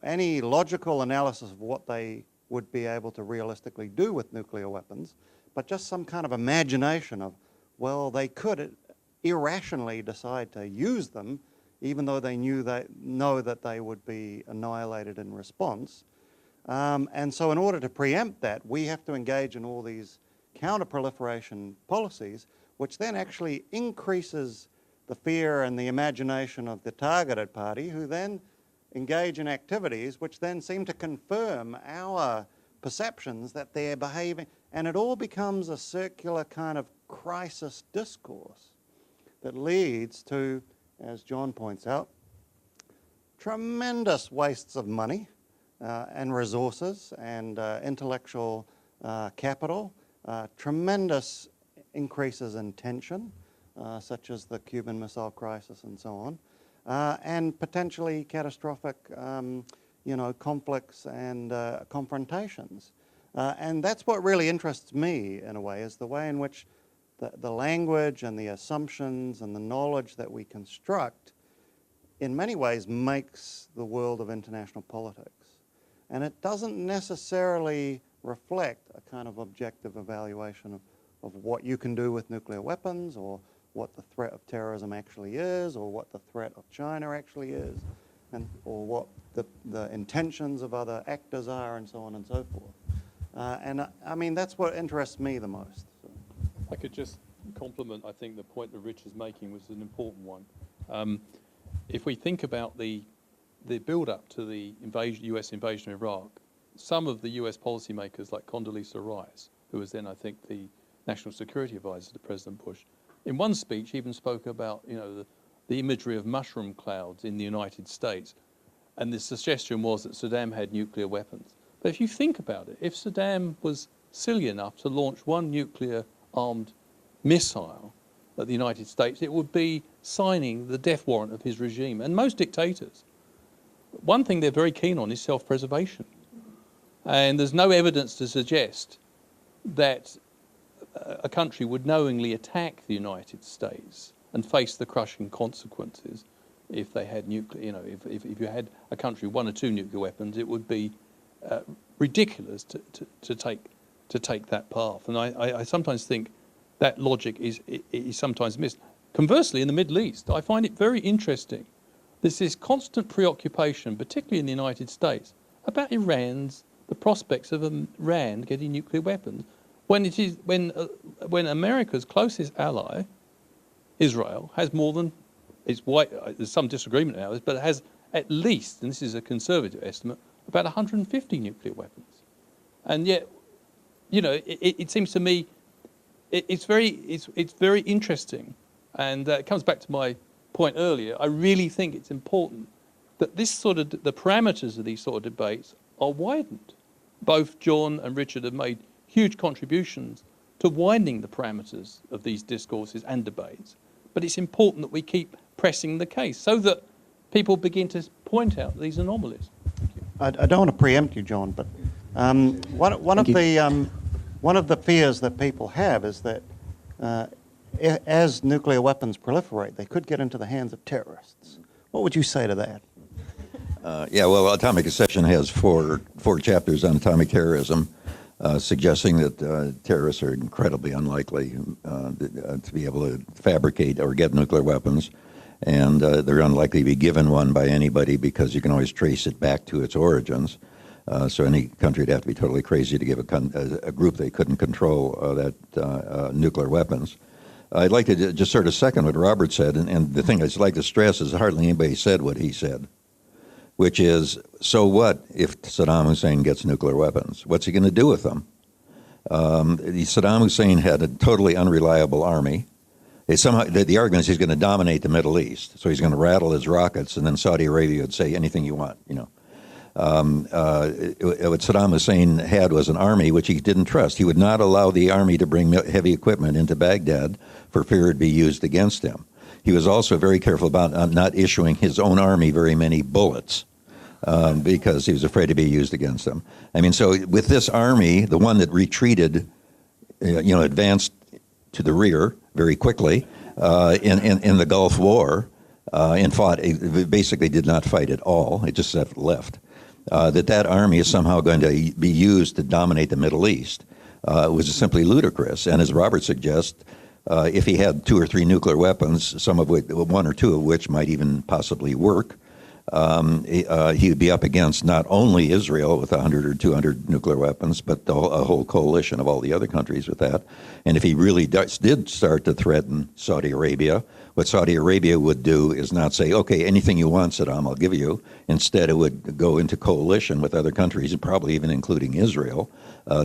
Speaker 5: any logical analysis of what they would be able to realistically do with nuclear weapons, but just some kind of imagination of, well, they could irrationally decide to use them, even though they know that they would be annihilated in response. And so in order to preempt that, we have to engage in all these counter-proliferation policies, which then actually increases the fear and the imagination of the targeted party, who then engage in activities which then seem to confirm our perceptions that they're behaving. And it all becomes a circular kind of crisis discourse that leads to, as John points out, tremendous wastes of money and resources and intellectual capital, tremendous increases in tension, such as the Cuban Missile Crisis and so on, and potentially catastrophic, conflicts and confrontations. And that's what really interests me, in a way, is the way in which the language and the assumptions and the knowledge that we construct in many ways makes the world of international politics. And it doesn't necessarily reflect a kind of objective evaluation of what you can do with nuclear weapons, or what the threat of terrorism actually is, or what the threat of China actually is, or what the intentions of other actors are, and so on and so forth. And I mean, that's what interests me the most. So.
Speaker 4: I could just compliment, I think, the point that Rich is making was an important one. If we think about the build-up to the US invasion of Iraq, some of the US policymakers like Condoleezza Rice, who was then, I think, the National Security Advisor to President Bush, in one speech even spoke about, the imagery of mushroom clouds in the United States, and the suggestion was that Saddam had nuclear weapons. But if you think about it, if Saddam was silly enough to launch one nuclear-armed missile at the United States, it would be signing the death warrant of his regime. And most dictators, one thing they're very keen on is self-preservation. And there's no evidence to suggest that a country would knowingly attack the United States and face the crushing consequences if they had nuclear, if you had a country with 1 or 2 nuclear weapons, it would be ridiculous to take that path. And I sometimes think that logic is sometimes missed. Conversely, in the Middle East, I find it very interesting. There's this constant preoccupation, particularly in the United States, about the prospects of Iran getting nuclear weapons, when America's closest ally, Israel, has more than there's some disagreement about this, but it has at least, and this is a conservative estimate, about 150 nuclear weapons. And yet, it seems to me it's very interesting, and it comes back to my point earlier. I really think it's important that the parameters of these sort of debates are widened. Both John and Richard have made huge contributions to widening the parameters of these discourses and debates. But it's important that we keep pressing the case so that people begin to point out these anomalies.
Speaker 5: I don't want to preempt you, John, but one of the fears that people have is that as nuclear weapons proliferate, they could get into the hands of terrorists. What would you say to that?
Speaker 6: Yeah, well, Atomic Accession has four chapters on atomic terrorism, suggesting that terrorists are incredibly unlikely to be able to fabricate or get nuclear weapons, and they're unlikely to be given one by anybody because you can always trace it back to its origins. So any country would have to be totally crazy to give a group they couldn't control that nuclear weapons. I'd like to just sort of second what Robert said, and the thing I'd like to stress is hardly anybody said what he said, which is, so what if Saddam Hussein gets nuclear weapons? What's he going to do with them? Saddam Hussein had a totally unreliable army. The argument is he's going to dominate the Middle East, so he's going to rattle his rockets, and then Saudi Arabia would say anything you want, you know. What Saddam Hussein had was an army which he didn't trust. He would not allow the army to bring heavy equipment into Baghdad for fear it would be used against him. He was also very careful about not issuing his own army very many bullets because he was afraid to be used against them. I mean, so with this army, the one that retreated, advanced to the rear very quickly in the Gulf War and fought, it basically did not fight at all. It just left. That army is somehow going to be used to dominate the Middle East was simply ludicrous. And as Robert suggests, if he had 2 or 3 nuclear weapons, some of which, 1 or 2 of which might even possibly work, he would be up against not only Israel with 100 or 200 nuclear weapons, but a whole coalition of all the other countries with that. And if he really did start to threaten Saudi Arabia, what Saudi Arabia would do is not say, okay, anything you want, Saddam, I'll give you. Instead, it would go into coalition with other countries, and probably even including Israel,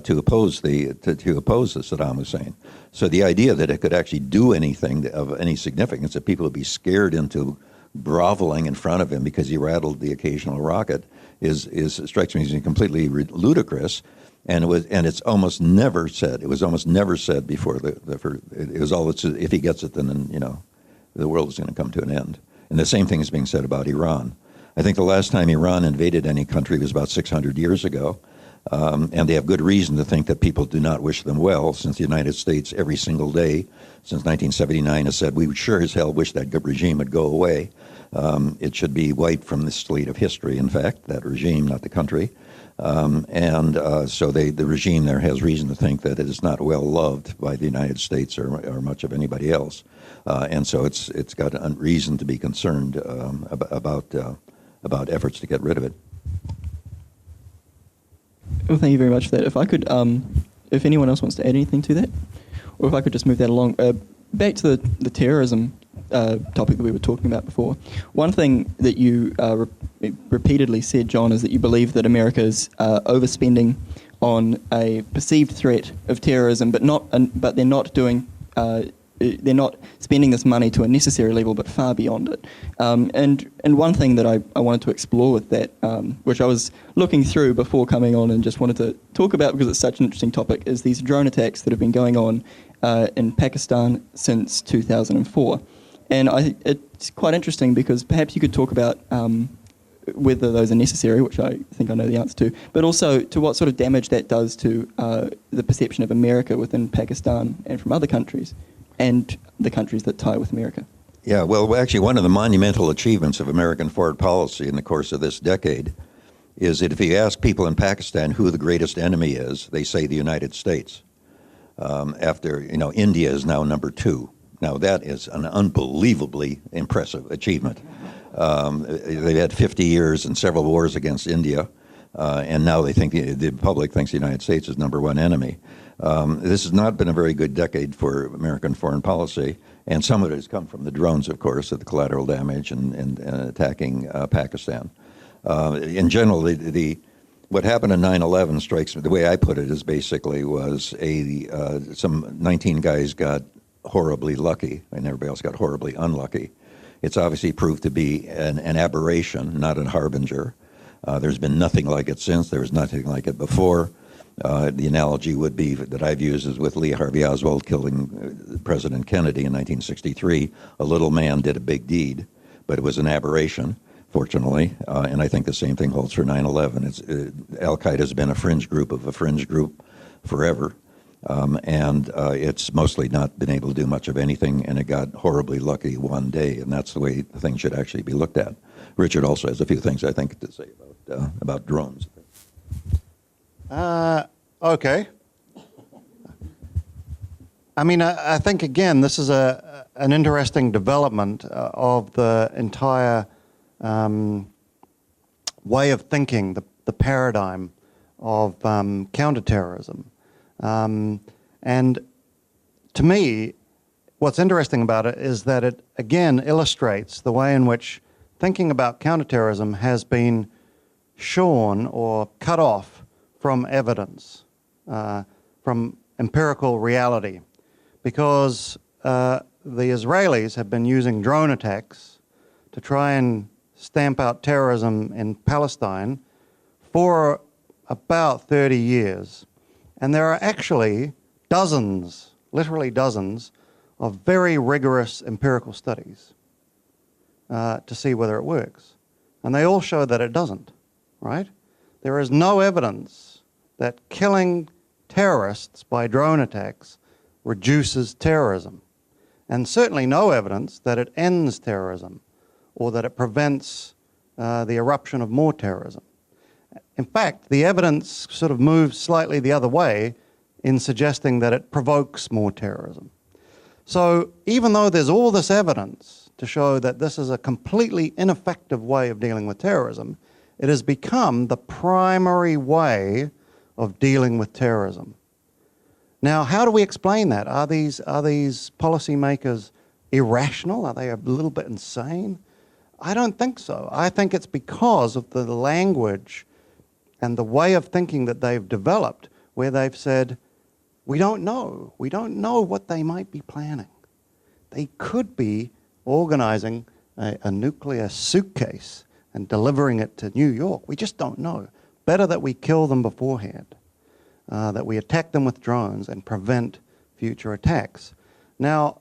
Speaker 6: to oppose the Saddam Hussein. So the idea that it could actually do anything of any significance, that people would be scared into groveling in front of him because he rattled the occasional rocket, strikes me as completely ludicrous. And it's almost never said. It was almost never said before it was all. If he gets it, then the world is going to come to an end. And the same thing is being said about Iran. I think the last time Iran invaded any country was about 600 years ago. And they have good reason to think that people do not wish them well, since the United States every single day since 1979 has said we sure as hell wish that regime would go away. It should be wiped from the slate of history, in fact, that regime, not the country. So the regime there has reason to think that it is not well loved by the United States or much of anybody else. And so it's got reason to be concerned about efforts to get rid of it.
Speaker 3: Well, thank you very much for that. If I could, if anyone else wants to add anything to that, or if I could just move that along, back to the terrorism topic that we were talking about before. One thing that you repeatedly said, John, is that you believe that America is overspending on a perceived threat of terrorism, but they're not doing. They're not spending this money to a necessary level, but far beyond it. And one thing that I wanted to explore with that, which I was looking through before coming on and just wanted to talk about because it's such an interesting topic, is these drone attacks that have been going on in Pakistan since 2004. And it's quite interesting because perhaps you could talk about whether those are necessary, which I think I know the answer to, but also to what sort of damage that does to the perception of America within Pakistan and from other countries, and the countries that tie with America.
Speaker 6: Yeah, well, actually, one of the monumental achievements of American foreign policy in the course of this decade is that if you ask people in Pakistan who the greatest enemy is, they say the United States. India is now number 2. Now, that is an unbelievably impressive achievement. They've had 50 years and several wars against India, and now they think the public thinks the United States is number 1 enemy. This has not been a very good decade for American foreign policy, and some of it has come from the drones, of course, of the collateral damage and attacking Pakistan. In general, what happened in 9/11 strikes me, the way I put it is basically was some 19 guys got horribly lucky, and everybody else got horribly unlucky. It's obviously proved to be an aberration, not a harbinger. There's been nothing like it since. There was nothing like it before. The analogy would be that I've used is with Lee Harvey Oswald killing President Kennedy in 1963. A little man did a big deed, but it was an aberration, fortunately. And I think the same thing holds for 9/11. Al-Qaeda has been a fringe group of a fringe group forever. And it's mostly not been able to do much of anything, and it got horribly lucky one day, and that's the way things should actually be looked at. Richard also has a few things, I think, to say about drones.
Speaker 5: Okay. I mean, I think, again, this is an interesting development of the entire way of thinking, the paradigm of counterterrorism. And to me, what's interesting about it is that it, again, illustrates the way in which thinking about counterterrorism has been shorn or cut off from evidence, from empirical reality. Because the Israelis have been using drone attacks to try and stamp out terrorism in Palestine for about 30 years. And there are actually dozens, literally dozens, of very rigorous empirical studies to see whether it works. And they all show that it doesn't, right? There is no evidence that killing terrorists by drone attacks reduces terrorism. And certainly no evidence that it ends terrorism or that it prevents the eruption of more terrorism. In fact, the evidence sort of moves slightly the other way in suggesting that it provokes more terrorism. So even though there's all this evidence to show that this is a completely ineffective way of dealing with terrorism, it has become the primary way of dealing with terrorism. Now, how do we explain that? Are these policymakers irrational? Are they a little bit insane? I don't think so. I think it's because of the language and the way of thinking that they've developed, where they've said, we don't know. We don't know what they might be planning. They could be organizing a nuclear suitcase and delivering it to New York. We just don't know. Better that we kill them beforehand, that we attack them with drones and prevent future attacks. Now,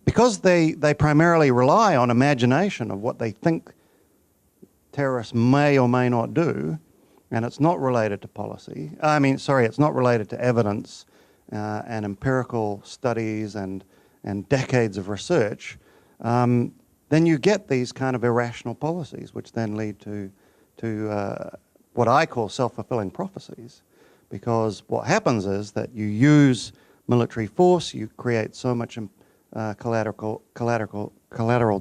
Speaker 5: because they primarily rely on imagination of what they think terrorists may or may not do, and it's not related to policy, it's not related to evidence and empirical studies and decades of research, then you get these kind of irrational policies, which then lead to what I call self-fulfilling prophecies. Because what happens is that you use military force, you create so much collateral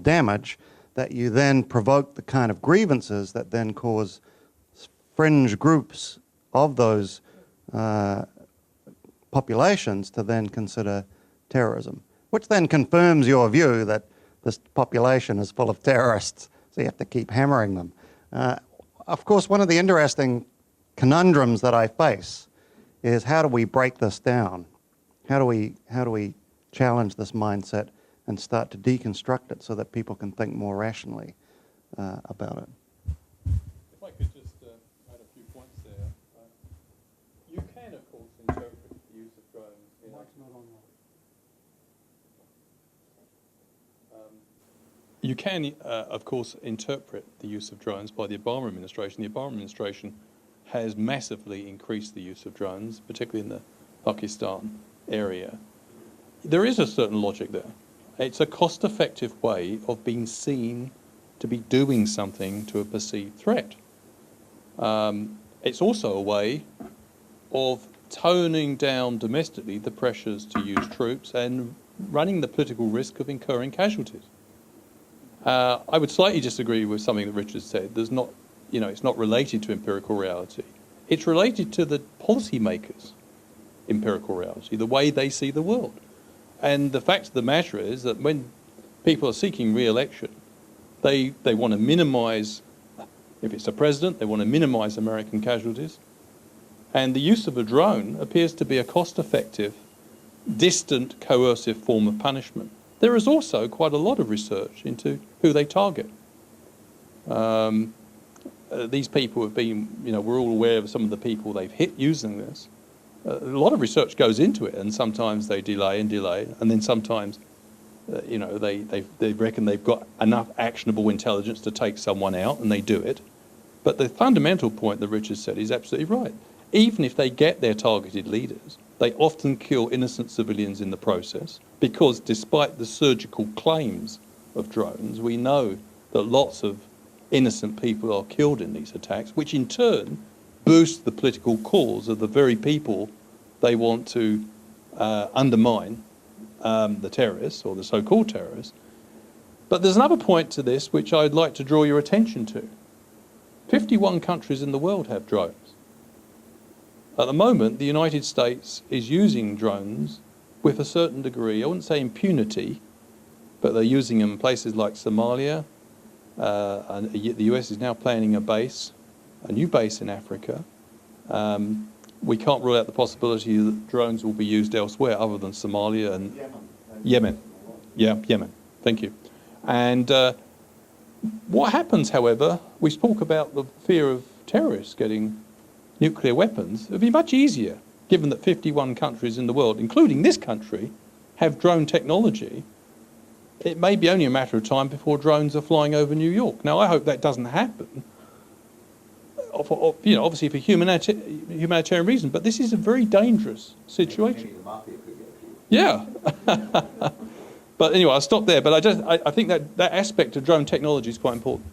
Speaker 5: damage that you then provoke the kind of grievances that then cause fringe groups of those populations to then consider terrorism, which then confirms your view that this population is full of terrorists, so you have to keep hammering them. Of course, one of the interesting conundrums that I face is, how do we break this down? How do we challenge this mindset and start to deconstruct it so that people can think more rationally about it?
Speaker 4: If I could just add a few points there. You can, of course, interpret the use of drones. You can, of course, interpret the use of drones by the Obama administration. The Obama administration has massively increased the use of drones, particularly in the Pakistan area. There is a certain logic there. It's a cost-effective way of being seen to be doing something to a perceived threat. It's also a way of toning down domestically the pressures to use troops and running the political risk of incurring casualties. I would slightly disagree with something that Richard said. It's not related to empirical reality. It's related to the policymakers' empirical reality, the way they see the world. And the fact of the matter is that when people are seeking re-election, they want to minimise, if it's a president, they want to minimise American casualties. And the use of a drone appears to be a cost-effective, distant, coercive form of punishment. There is also quite a lot of research into who they target. These people have been, we're all aware of some of the people they've hit using this. A lot of research goes into it, and sometimes they delay, and then sometimes, they reckon they've got enough actionable intelligence to take someone out, and they do it. But the fundamental point that Richard said is absolutely right. Even if they get their targeted leaders, They often kill innocent civilians in the process because despite the surgical claims of drones, we know that lots of innocent people are killed in these attacks, which in turn boost the political cause of the very people they want to undermine, the terrorists or the so-called terrorists. But there's another point to this which I'd like to draw your attention to. 51 countries in the world have drones. At the moment, the United States is using drones with a certain degree, I wouldn't say impunity, but they're using them in places like Somalia. And the US is now planning a new base in Africa. We can't rule out the possibility that drones will be used elsewhere other than Somalia and Yemen. Yeah, Yemen. Thank you. And what happens, however, we talk about the fear of terrorists getting nuclear weapons. It would be much easier, given that 51 countries in the world, including this country, have drone technology. It may be only a matter of time before drones are flying over New York. Now, I hope that doesn't happen, obviously for humanitarian reasons, but this is a very dangerous situation. Yeah. But anyway, I'll stop there. But I think that aspect of drone technology is quite important.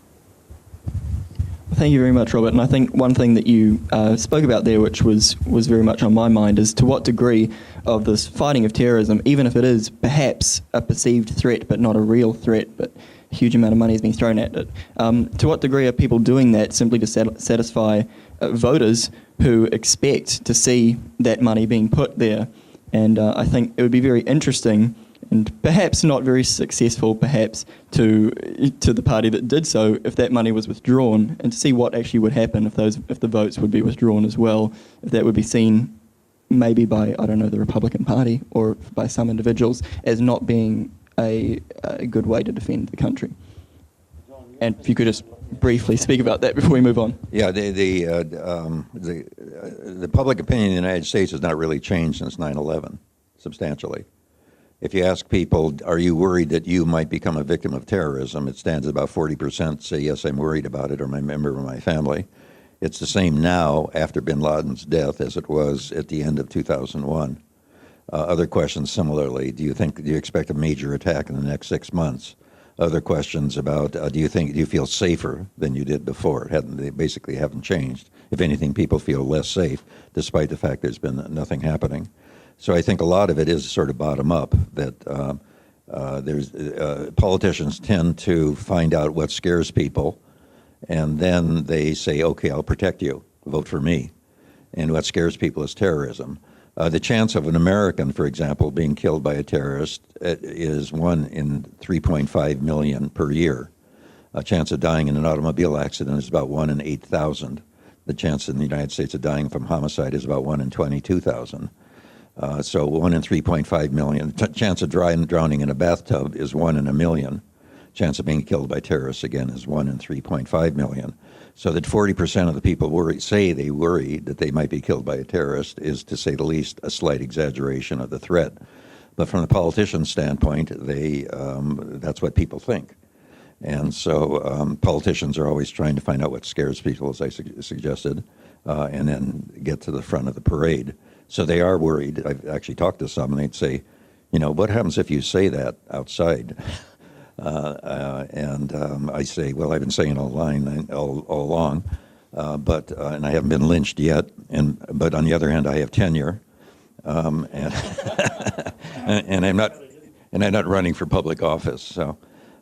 Speaker 3: Thank you very much, Robert. And I think one thing that you spoke about there, which was very much on my mind, is to what degree of this fighting of terrorism, even if it is perhaps a perceived threat but not a real threat, but a huge amount of money is being thrown at it, to what degree are people doing that simply to satisfy voters who expect to see that money being put there? And I think it would be very interesting and perhaps not very successful, perhaps, to the party that did so, if that money was withdrawn, and to see what actually would happen if the votes would be withdrawn as well, if that would be seen maybe by, I don't know, the Republican Party or by some individuals as not being a good way to defend the country. And if you could just briefly speak about that before we move on.
Speaker 6: Yeah, the public opinion in the United States has not really changed since 9/11, substantially. If you ask people, are you worried that you might become a victim of terrorism, it stands at about 40% say, yes, I'm worried about it, or my member of my family. It's the same now after bin Laden's death as it was at the end of 2001. Other questions similarly, do you expect a major attack in the next 6 months? Other questions about, do you feel safer than you did before? They basically haven't changed. If anything, people feel less safe, despite the fact there's been nothing happening. So I think a lot of it is sort of bottom up, that politicians tend to find out what scares people, and then they say, okay, I'll protect you, vote for me. And what scares people is terrorism. The chance of an American, for example, being killed by a terrorist is 1 in 3.5 million per year. A chance of dying in an automobile accident is about 1 in 8,000. The chance in the United States of dying from homicide is about 1 in 22,000. So 1 in 3.5 million. Chance of drowning in a bathtub is 1 in a million. Chance of being killed by terrorists, again, is 1 in 3.5 million. So that 40% of the people say they worry that they might be killed by a terrorist is, to say the least, a slight exaggeration of the threat. But from the politician's standpoint, that's what people think. And so politicians are always trying to find out what scares people, as I suggested, and then get to the front of the parade. So they are worried. I've actually talked to some, and they'd say, what happens if you say that outside? And I say, well, I've been saying it all along, and I haven't been lynched yet. But on the other hand, I have tenure, and I'm not running for public office. So,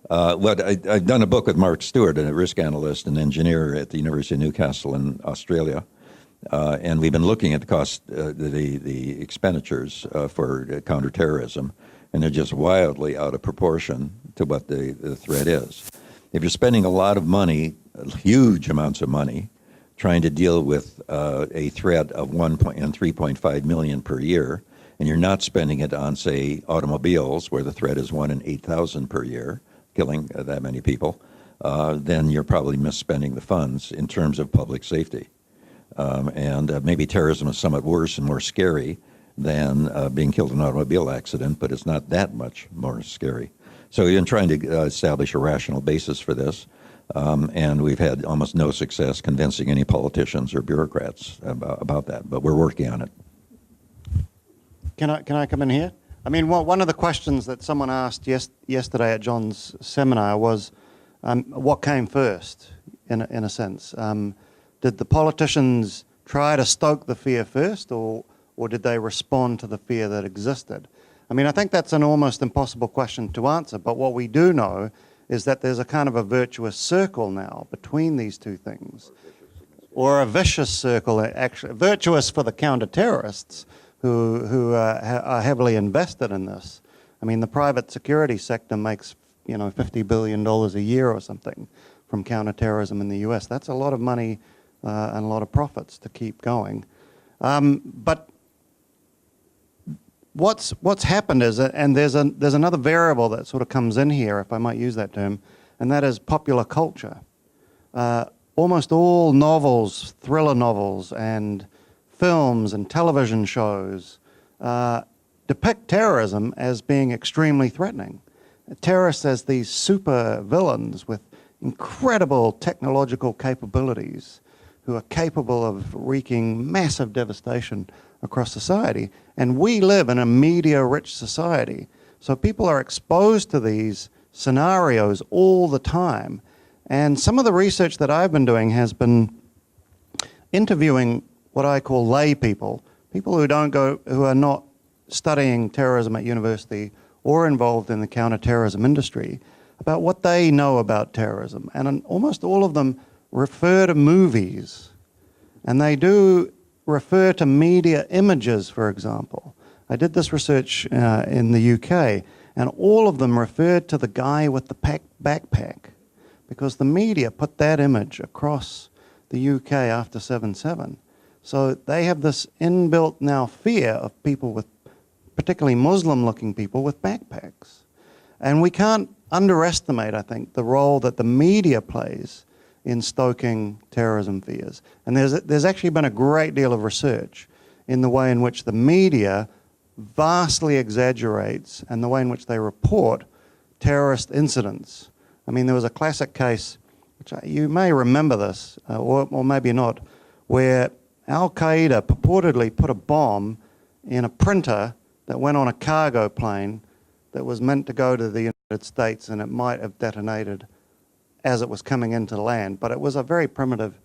Speaker 6: I've done a book with Mark Stewart, a risk analyst and engineer at the University of Newcastle in Australia. And we've been looking at the cost, the expenditures for counterterrorism, and they're just wildly out of proportion to what the threat is. If you're spending a lot of money, huge amounts of money, trying to deal with a threat of 3.5 million per year, and you're not spending it on, say, automobiles, where the threat is 1 in 8,000 per year, killing that many people, then you're probably misspending the funds in terms of public safety. And maybe terrorism is somewhat worse and more scary than being killed in an automobile accident, but it's not that much more scary. So we've been trying to establish a rational basis for this, and we've had almost no success convincing any politicians or bureaucrats about that, but we're working on it.
Speaker 5: can I come in here? I mean, one of the questions that someone asked yesterday at John's seminar was, what came first, in a sense? Did the politicians try to stoke the fear first, or did they respond to the fear that existed? I mean, I think that's an almost impossible question to answer, but what we do know is that there's a kind of a virtuous circle now between these two things, or a vicious circle, actually, virtuous for the counter-terrorists who are heavily invested in this. I mean, the private security sector makes, $50 billion a year or something from counter-terrorism in the US. That's a lot of money and a lot of profits to keep going. But what's happened is, and there's another variable that sort of comes in here, if I might use that term, and that is popular culture. Almost all novels, thriller novels, and films and television shows depict terrorism as being extremely threatening. Terrorists as these super villains with incredible technological capabilities who are capable of wreaking massive devastation across society. And we live in a media-rich society, so people are exposed to these scenarios all the time. And some of the research that I've been doing has been interviewing what I call lay people who are not studying terrorism at university or involved in the counter-terrorism industry, about what they know about terrorism. And almost all of them refer to movies, and they do refer to media images, for example. I did this research in the UK, and all of them referred to the guy with the backpack, because the media put that image across the UK after 7/7. So they have this inbuilt now fear of people with, particularly Muslim-looking people with backpacks. And we can't underestimate, I think, the role that the media plays in stoking terrorism fears. And there's actually been a great deal of research in the way in which the media vastly exaggerates and the way in which they report terrorist incidents. I mean, there was a classic case, which you may remember this, or maybe not, where Al-Qaeda purportedly put a bomb in a printer that went on a cargo plane that was meant to go to the United States, and it might have detonated as it was coming into land, but it was a very primitive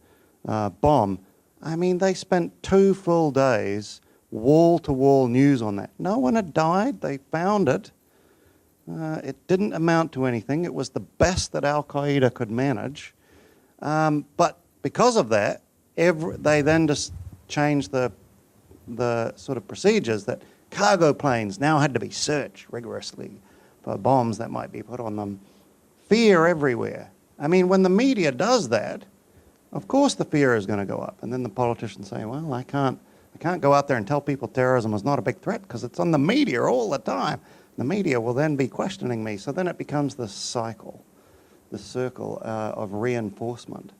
Speaker 5: bomb. I mean, they spent 2 full days, wall-to-wall news on that. No one had died. They found it. It didn't amount to anything. It was the best that Al-Qaeda could manage. But because of that, they then just changed the sort of procedures that cargo planes now had to be searched rigorously for bombs that might be put on them. Fear everywhere. I mean, when the media does that, of course the fear is going to go up. And then the politicians say, well, I can't go out there and tell people terrorism is not a big threat because it's on the media all the time. The media will then be questioning me. So then it becomes this cycle, this circle of reinforcement.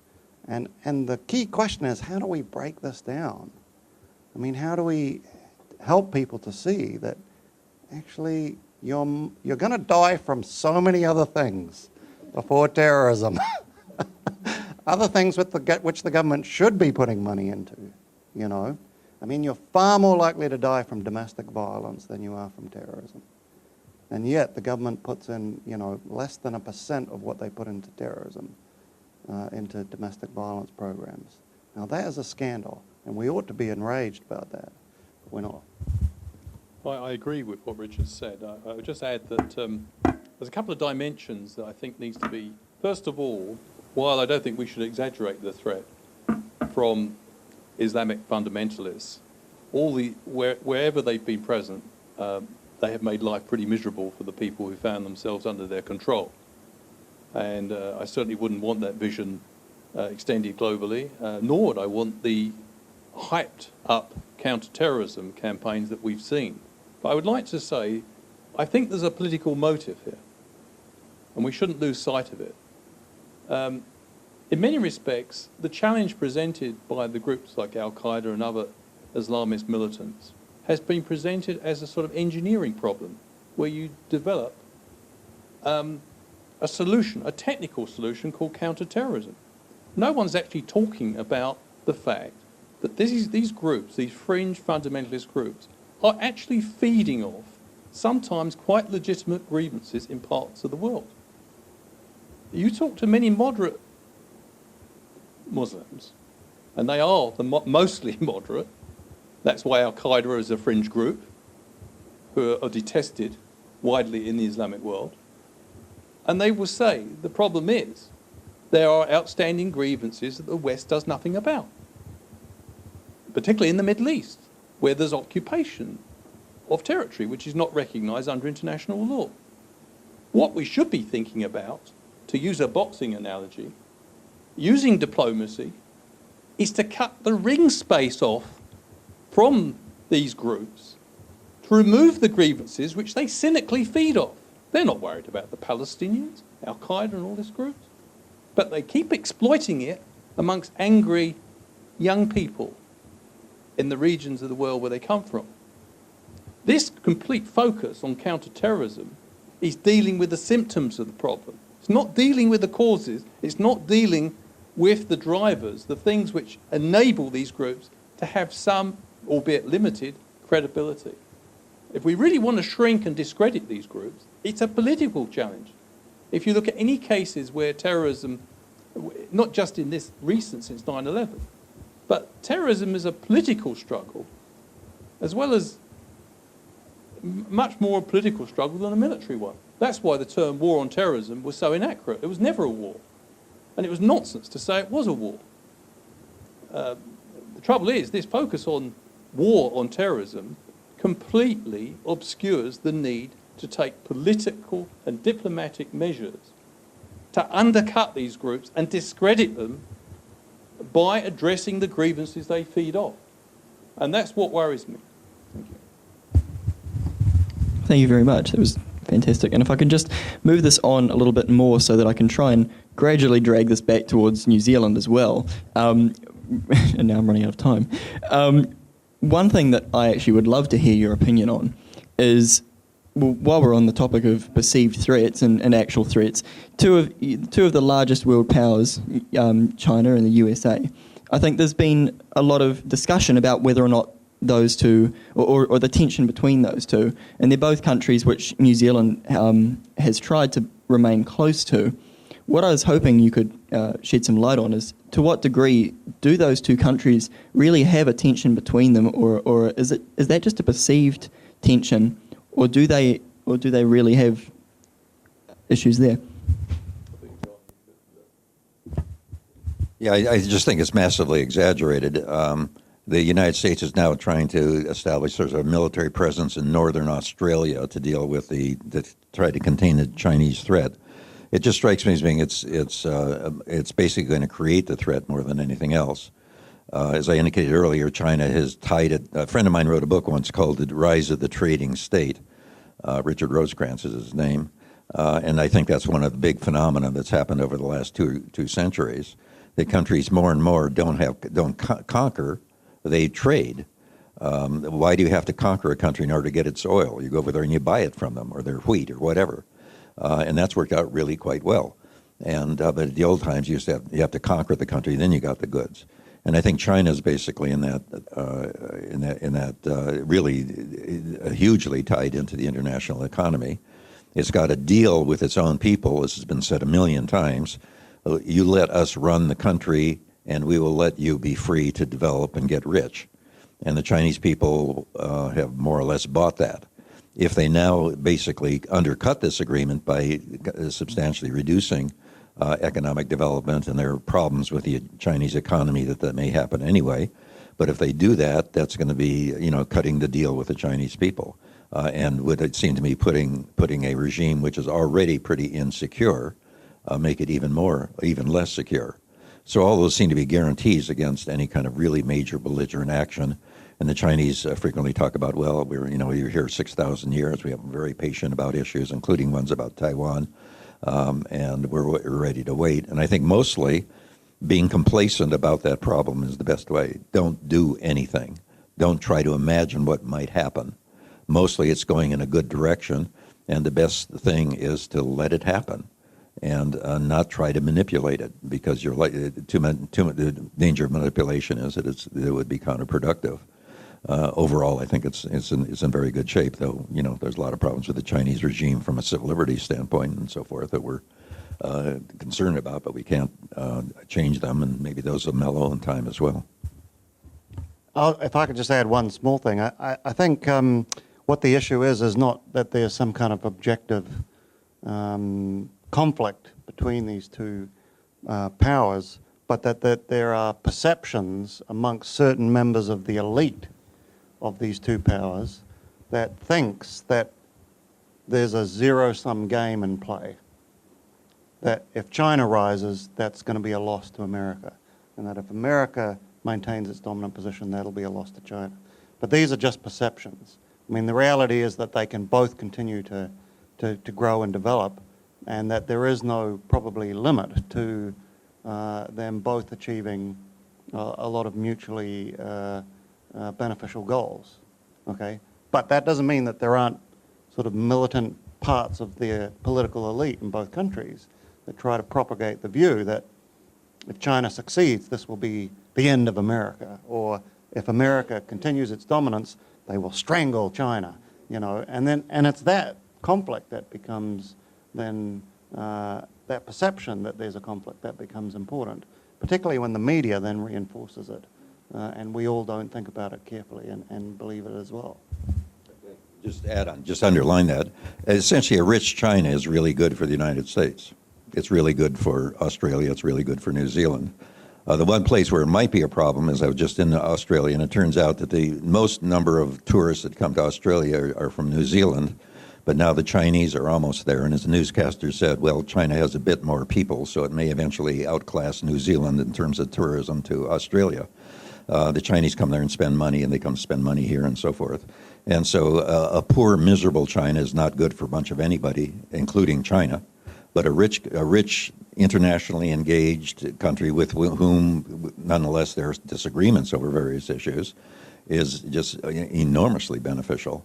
Speaker 5: And the key question is, how do we break this down? I mean, how do we help people to see that actually you're going to die from so many other things before terrorism, other things which the government should be putting money into, I mean, you're far more likely to die from domestic violence than you are from terrorism. And yet the government puts in, less than 1% of what they put into terrorism, into domestic violence programs. Now that is a scandal, and we ought to be enraged about that, but we're not.
Speaker 4: I agree with what Richard said. I would just add that there's a couple of dimensions that I think needs to be, first of all, while I don't think we should exaggerate the threat from Islamic fundamentalists, wherever they've been present, they have made life pretty miserable for the people who found themselves under their control. And I certainly wouldn't want that vision extended globally, nor would I want the hyped up counter-terrorism campaigns that we've seen. But I would like to say, I think there's a political motive here, and we shouldn't lose sight of it. In many respects, the challenge presented by the groups like Al-Qaeda and other Islamist militants has been presented as a sort of engineering problem, where you develop a solution, a technical solution called counter-terrorism. No one's actually talking about the fact that these groups, these fringe fundamentalist groups, are actually feeding off sometimes quite legitimate grievances in parts of the world. You talk to many moderate Muslims, and they are mostly moderate. That's why Al-Qaeda is a fringe group who are detested widely in the Islamic world. And they will say the problem is there are outstanding grievances that the West does nothing about, particularly in the Middle East, where there's occupation of territory which is not recognised under international law. What we should be thinking about, to use a boxing analogy, using diplomacy, is to cut the ring space off from these groups, to remove the grievances which they cynically feed off. They're not worried about the Palestinians, Al-Qaeda and all this group, but they keep exploiting it amongst angry young people in the regions of the world where they come from. This complete focus on counter-terrorism is dealing with the symptoms of the problem. It's not dealing with the causes, it's not dealing with the drivers, the things which enable these groups to have some, albeit limited, credibility. If we really want to shrink and discredit these groups, it's a political challenge. If you look at any cases where terrorism, not just in this recent since 9/11, but terrorism is a political struggle as well as much more a political struggle than a military one. That's why the term war on terrorism was so inaccurate. It was never a war. And it was nonsense to say it was a war. The trouble is, this focus on war on terrorism completely obscures the need to take political and diplomatic measures to undercut these groups and discredit them by addressing the grievances they feed off. And that's what worries me. Thank you.
Speaker 3: Thank you very much. That was fantastic. And if I could just move this on a little bit more so that I can try and gradually drag this back towards New Zealand as well. And now I'm running out of time. One thing that I actually would love to hear your opinion on is, well, while we're on the topic of perceived threats and actual threats, two of the largest world powers, China and the USA, I think there's been a lot of discussion about whether or not those two, or the tension between those two, and they're both countries which New Zealand has tried to remain close to. What I was hoping you could shed some light on is, to what degree do those two countries really have a tension between them, or is that just a perceived tension, or do they really have issues there?
Speaker 6: Yeah, I just think it's massively exaggerated. The United States is now trying to establish sort of a military presence in northern Australia to deal with to try to contain the Chinese threat. It just strikes me as being it's basically going to create the threat more than anything else. As I indicated earlier, China has tied it. A friend of mine wrote a book once called "The Rise of the Trading State." Richard Rosecrans is his name, and I think that's one of the big phenomena that's happened over the last two centuries. That countries more and more don't conquer. They trade. Why do you have to conquer a country in order to get its oil? You go over there and you buy it from them, or their wheat, or whatever. And that's worked out really quite well. And but at the old times, you have to conquer the country, then you got the goods. And I think China is basically in that really hugely tied into the international economy. It's got to deal with its own people. This has been said a million times. You let us run the country, and we will let you be free to develop and get rich. And the Chinese people have more or less bought that. If they now basically undercut this agreement by substantially reducing economic development, and there are problems with the Chinese economy that may happen anyway, but if they do that, that's going to be, cutting the deal with the Chinese people, and would seem to me putting a regime which is already pretty insecure, make it even less secure. So all those seem to be guarantees against any kind of really major belligerent action. And the Chinese frequently talk about, well, we're here 6,000 years. We have been very patient about issues, including ones about Taiwan, and we're ready to wait. And I think mostly being complacent about that problem is the best way. Don't do anything. Don't try to imagine what might happen. Mostly it's going in a good direction, and the best thing is to let it happen and not try to manipulate it, because the danger of manipulation is that it would be counterproductive. overall, I think it's in very good shape. Though there's a lot of problems with the Chinese regime from a civil liberties standpoint and so forth that we're concerned about, but we can't change them, and maybe those will mellow in time as well.
Speaker 5: If I could just add one small thing, I think what the issue is not that there's some kind of objective conflict between these two powers, but that there are perceptions amongst certain members of the elite of these two powers that thinks that there's a zero-sum game in play, that if China rises, that's going to be a loss to America, and that if America maintains its dominant position, that'll be a loss to China. But these are just perceptions. I mean, the reality is that they can both continue to grow and develop, and that there is no probably limit to them both achieving a lot of mutually beneficial goals. Okay, but that doesn't mean that there aren't sort of militant parts of the political elite in both countries that try to propagate the view that if China succeeds, this will be the end of America, or if America continues its dominance, they will strangle China, and it's that conflict that becomes then that perception that there's a conflict that becomes important, particularly when the media then reinforces it, and we all don't think about it carefully and believe it as well.
Speaker 6: Just underline that. Essentially, a rich China is really good for the United States. It's really good for Australia. It's really good for New Zealand. The one place where it might be a problem is I was just in Australia, and it turns out that the most number of tourists that come to Australia are from New Zealand, but now the Chinese are almost there. And as the newscaster said, well, China has a bit more people, so it may eventually outclass New Zealand in terms of tourism to Australia. The Chinese come there and spend money, and they come spend money here and so forth. And so a poor, miserable China is not good for a bunch of anybody, including China. But a rich, internationally engaged country with whom, nonetheless, there's disagreements over various issues, is just enormously beneficial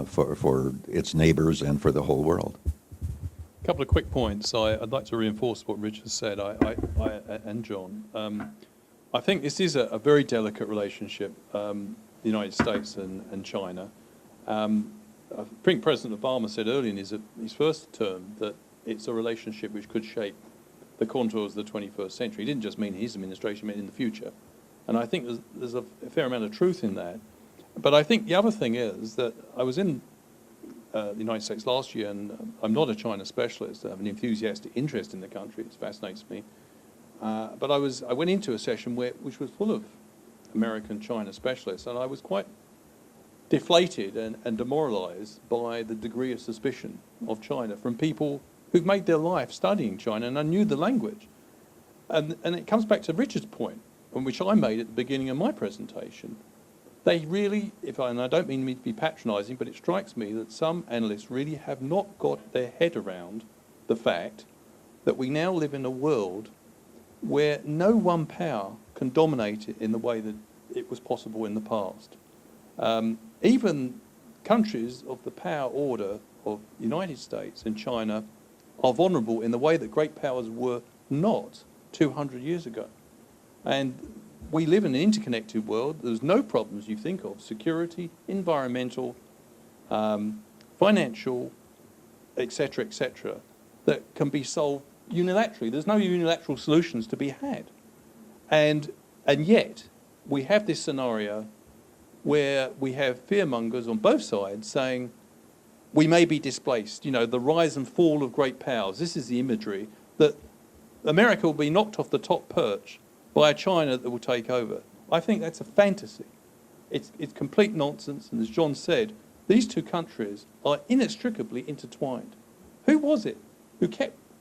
Speaker 6: for its neighbors and for the whole world.
Speaker 4: A couple of quick points. I'd like to reinforce what Rich has said, and John. I think this is a very delicate relationship, the United States and China. I think President Obama said early in his first term that it's a relationship which could shape the contours of the 21st century. He didn't just mean his administration, he meant in the future. And I think there's a fair amount of truth in that. But I think the other thing is that I was in the United States last year, and I'm not a China specialist. I have an enthusiastic interest in the country. It fascinates me. But I went into a session which was full of American China specialists, and I was quite deflated and demoralized by the degree of suspicion of China from people who've made their life studying China and I knew the language. And it comes back to Richard's point, which I made at the beginning of my presentation. They really, and I don't mean me to be patronising, but it strikes me that some analysts really have not got their head around the fact that we now live in a world where no one power can dominate it in the way that it was possible in the past. Even countries of the power order of the United States and China are vulnerable in the way that great powers were not 200 years ago. And we live in an interconnected world. There's no problems you think of, security, environmental, financial, etc., that can be solved unilaterally. There's no unilateral solutions to be had. And yet, we have this scenario where we have fearmongers on both sides saying, we may be displaced, the rise and fall of great powers. This is the imagery, that America will be knocked off the top perch by a China that will take over. I think that's a fantasy. It's complete nonsense, and as John said, these two countries are inextricably intertwined. Who was it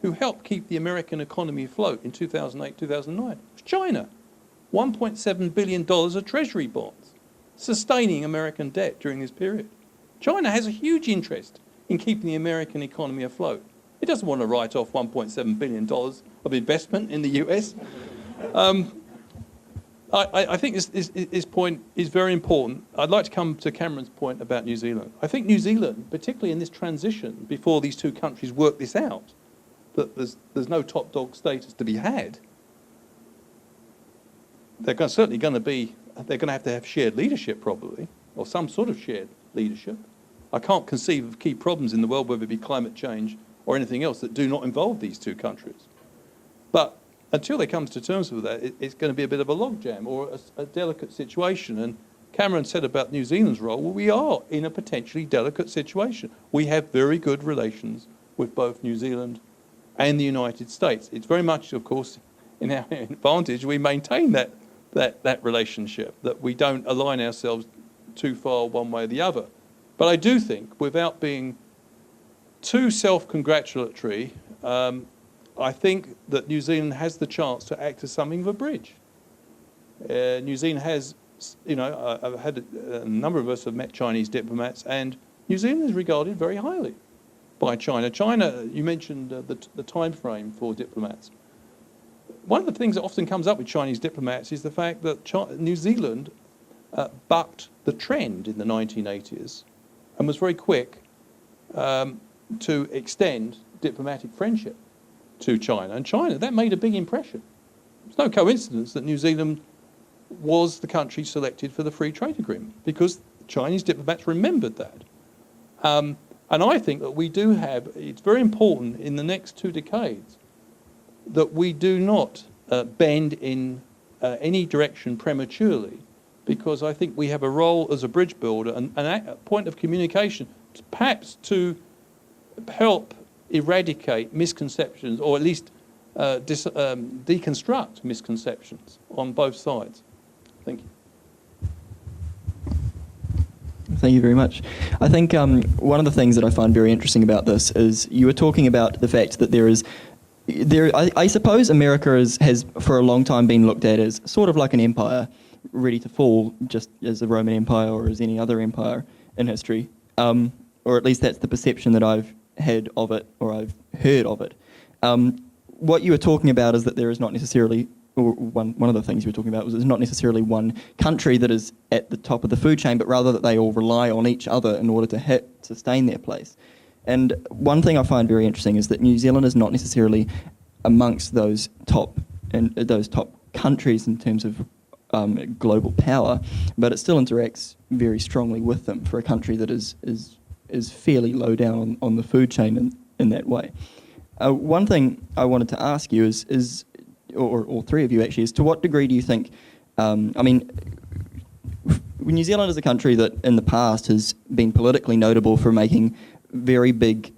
Speaker 4: who helped keep the American economy afloat in 2008, 2009? It was China. $1.7 billion of treasury bonds, sustaining American debt during this period. China has a huge interest in keeping the American economy afloat. It doesn't want to write off $1.7 billion of investment in the US. I think this point is very important. I'd like to come to Cameron's point about New Zealand. I think New Zealand, particularly in this transition, before these two countries work this out, that there's no top dog status to be had, they're certainly going to have shared leadership probably. or some sort of shared leadership. I can't conceive of key problems in the world, whether it be climate change or anything else, that do not involve these two countries. But until they come to terms with that, it's going to be a bit of a logjam or a delicate situation. And Cameron said about New Zealand's role, well, we are in a potentially delicate situation. We have very good relations with both New Zealand and the United States. It's very much, of course, in our advantage we maintain that relationship, that we don't align ourselves too far one way or the other. But I do think, without being too self-congratulatory, I think that New Zealand has the chance to act as something of a bridge. New Zealand has, I've had a number of us have met Chinese diplomats, and New Zealand is regarded very highly by China. China, you mentioned the time frame for diplomats. One of the things that often comes up with Chinese diplomats is the fact that New Zealand bucked the trend in the 1980s and was very quick to extend diplomatic friendship to China. And China, that made a big impression. It's no coincidence that New Zealand was the country selected for the free trade agreement, because Chinese diplomats remembered that. And I think that we do have, it's very important in the next 2 decades that we do not bend in any direction prematurely, because I think we have a role as a bridge builder and a point of communication, perhaps to help eradicate misconceptions, or at least deconstruct misconceptions on both sides. Thank you.
Speaker 3: Thank you very much. I think one of the things that I find very interesting about this is you were talking about the fact that I suppose America has for a long time been looked at as sort of like an empire ready to fall, just as the Roman Empire or as any other empire in history, or at least that's the perception that I've had of it, or I've heard of it. What you were talking about is that there is not necessarily, or one of the things you were talking about was there's not necessarily one country that is at the top of the food chain, but rather that they all rely on each other in order to sustain their place. And one thing I find very interesting is that New Zealand is not necessarily amongst those top countries in terms of global power, but it still interacts very strongly with them for a country that is fairly low down on the food chain in that way. One thing I wanted to ask you is or all three of you actually, is to what degree do you think, New Zealand is a country that in the past has been politically notable for making very big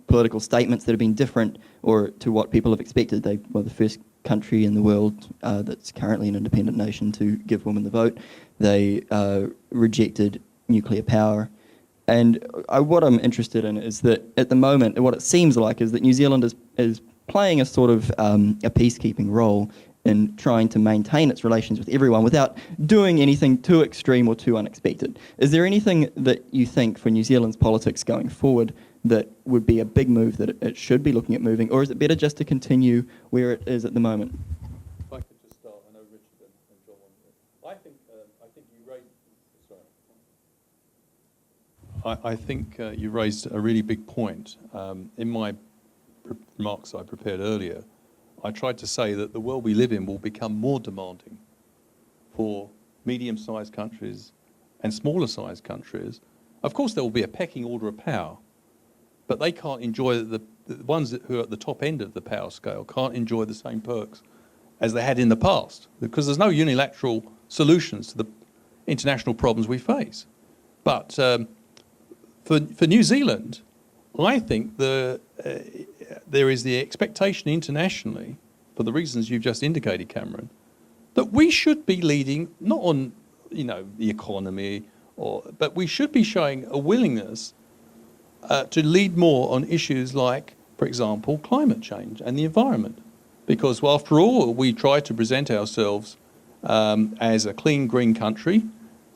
Speaker 3: political statements that have been different or to what people have expected. They were the first country in the world that's currently an independent nation to give women the vote. They rejected nuclear power. And what I'm interested in is that at the moment, what it seems like is that New Zealand is playing a sort of a peacekeeping role in trying to maintain its relations with everyone without doing anything too extreme or too unexpected. Is there anything that you think for New Zealand's politics going forward that would be a big move that it should be looking at moving, or is it better just to continue where it is at the moment?
Speaker 4: If I could just start, I know Richard and John. I think you raised. Sorry. I think you raised a really big point. In my remarks I prepared earlier, I tried to say that the world we live in will become more demanding for medium-sized countries and smaller-sized countries. Of course, there will be a pecking order of power, but they can't enjoy, the ones who are at the top end of the power scale can't enjoy the same perks as they had in the past, because there's no unilateral solutions to the international problems we face. But for New Zealand, I think there is the expectation internationally, for the reasons you've just indicated, Cameron, that we should be leading not on, the economy, but we should be showing a willingness to lead more on issues like, for example, climate change and the environment, because after all, we try to present ourselves as a clean, green country.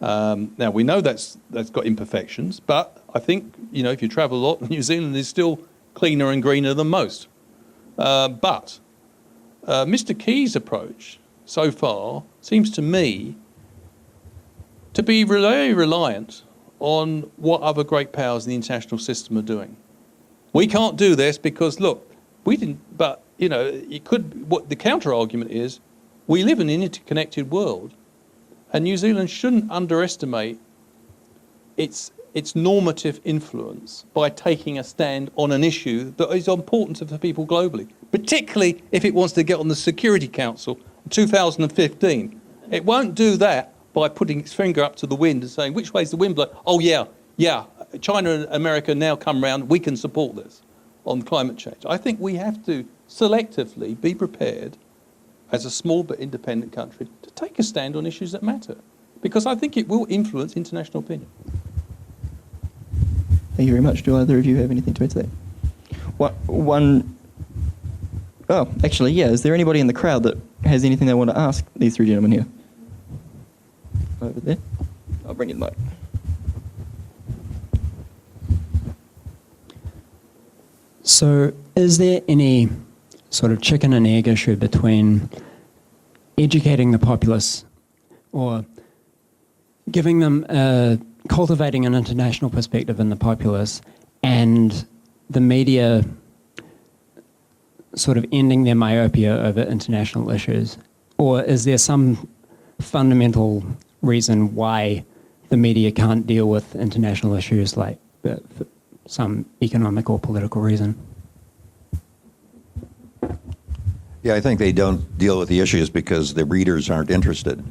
Speaker 4: Now we know that's got imperfections, but I think if you travel a lot, New Zealand is still cleaner and greener than most. But Mr. Key's approach so far seems to me to be very reliant on what other great powers in the international system are doing. We can't do this because, look, we didn't, but, it could, what the counter argument is, we live in an interconnected world, and New Zealand shouldn't underestimate its normative influence by taking a stand on an issue that is important to the people globally, particularly if it wants to get on the Security Council in 2015. It won't do that by putting its finger up to the wind and saying, which way's the wind blow? Oh, yeah, China and America now come round, we can support this on climate change. I think we have to selectively be prepared as a small but independent country to take a stand on issues that matter, because I think it will influence international opinion.
Speaker 3: Thank you very much. Do either of you have anything to add to that? Oh, actually, yeah. Is there anybody in the crowd that has anything they want to ask these three gentlemen here? Over there. I'll bring you the mic.
Speaker 7: So is there any sort of chicken and egg issue between educating the populace or giving them, cultivating an international perspective in the populace and the media sort of ending their myopia over international issues? Or is there some fundamental reason why the media can't deal with international issues, like for some economic or political reason?
Speaker 6: Yeah, I think they don't deal with the issues because the readers aren't interested.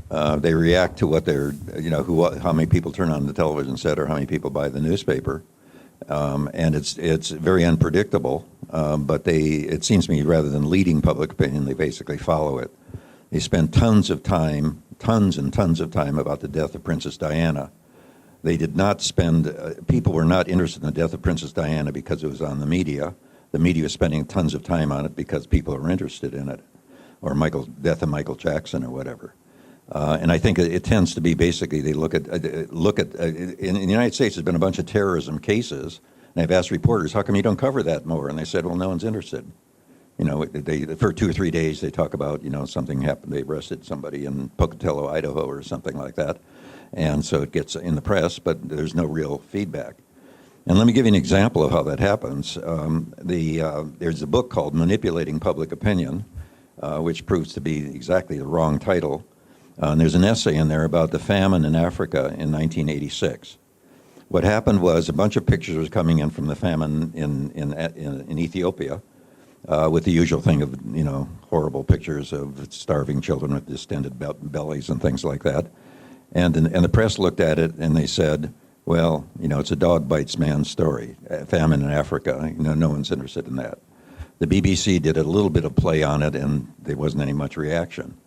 Speaker 6: They react to what they're, how many people turn on the television set or how many people buy the newspaper. And it's very unpredictable, but it seems to me, rather than leading public opinion, they basically follow it. They spend tons and tons of time about the death of Princess Diana. They did not spend, people were not interested in the death of Princess Diana because it was on the media. The media was spending tons of time on it because people are interested in it, or death of Michael Jackson or whatever. And I think it tends to be basically they look at in the United States there's been a bunch of terrorism cases, and I've asked reporters, how come you don't cover that more? And they said, well, no one's interested. For 2 or 3 days they talk about, something happened, they arrested somebody in Pocatello, Idaho or something like that. And so it gets in the press, but there's no real feedback. And let me give you an example of how that happens. There's a book called Manipulating Public Opinion, which proves to be exactly the wrong title. And there's an essay in there about the famine in Africa in 1986. What happened was a bunch of pictures was coming in from the famine in Ethiopia, with the usual thing of, horrible pictures of starving children with distended bellies and things like that. And the press looked at it and they said, well, it's a dog bites man story, famine in Africa. No one's interested in that. The BBC did a little bit of play on it and there wasn't any much reaction.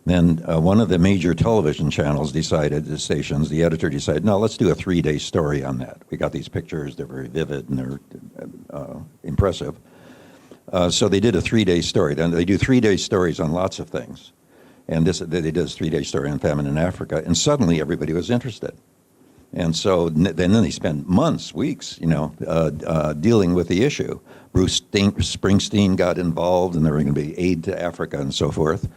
Speaker 6: Then one of the major television channels the editor decided, no, let's do a 3-day story on that. We got these pictures, they're very vivid and they're impressive. So they did a 3-day story. Then they do 3-day stories on lots of things. And they did this 3-day story on famine in Africa, and suddenly everybody was interested. And so then they spent months, weeks, dealing with the issue. Bruce Springsteen got involved, and there were going to be aid to Africa and so forth.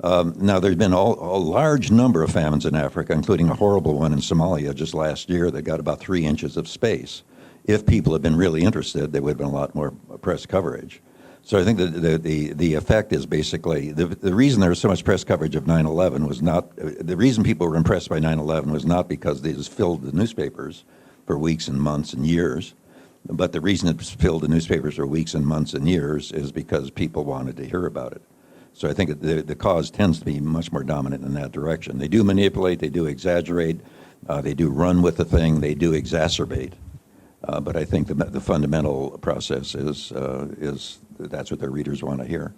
Speaker 6: Now, there's been a large number of famines in Africa, including a horrible one in Somalia just last year that got about 3 inches of space. If people had been really interested, there would have been a lot more press coverage. So I think the effect is basically, the reason there was so much press coverage of 9/11 was not, the reason people were impressed by 9/11 was not because they just filled the newspapers for weeks and months and years, but the reason it filled the newspapers for weeks and months and years is because people wanted to hear about it. So I think the cause tends to be much more dominant in that direction. They do manipulate, they do exaggerate, they do run with the thing, they do exacerbate. But I think the fundamental process is that's what their readers want to hear.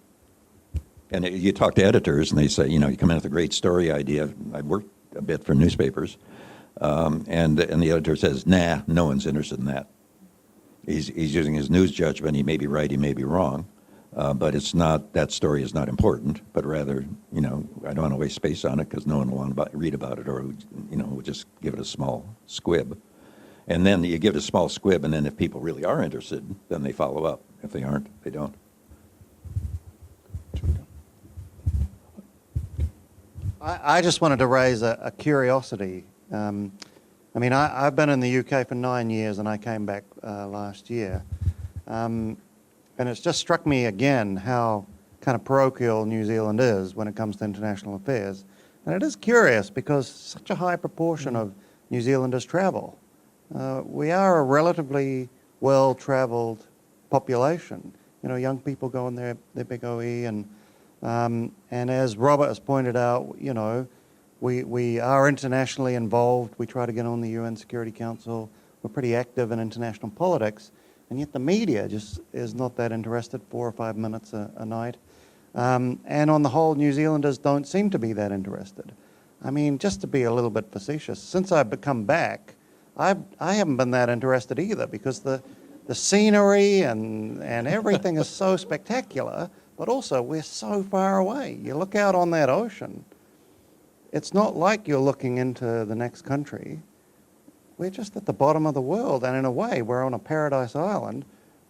Speaker 6: And you talk to editors, and they say, you come in with a great story idea. I worked a bit for newspapers, and the editor says, nah, no one's interested in that. He's using his news judgment. He may be right, he may be wrong, but it's not, that story is not important. But rather, I don't want to waste space on it because no one will want to read about it, or we'll just give it a small squib. And then you give it a small squib, and then if people really are interested, then they follow up. If they aren't, they don't.
Speaker 5: I just wanted to raise a curiosity. I've been in the UK for 9 years, and I came back last year. And it's just struck me again how kind of parochial New Zealand is when it comes to international affairs. And it is curious because such a high proportion of New Zealanders travel. We are a relatively well-travelled population. You know, young people go on their big OE, and as Robert has pointed out, you know, we are internationally involved. We try to get on the UN Security Council. We're pretty active in international politics, and yet the media just is not that interested, 4 or 5 minutes a night. And on the whole, New Zealanders don't seem to be that interested. I mean, just to be a little bit facetious, since I've come back, I haven't been that interested either, because the scenery and everything is so spectacular, but also we're so far away. You look out on that ocean, it's not like you're looking into the next country. We're just at the bottom of the world, and in a way, we're on a paradise island.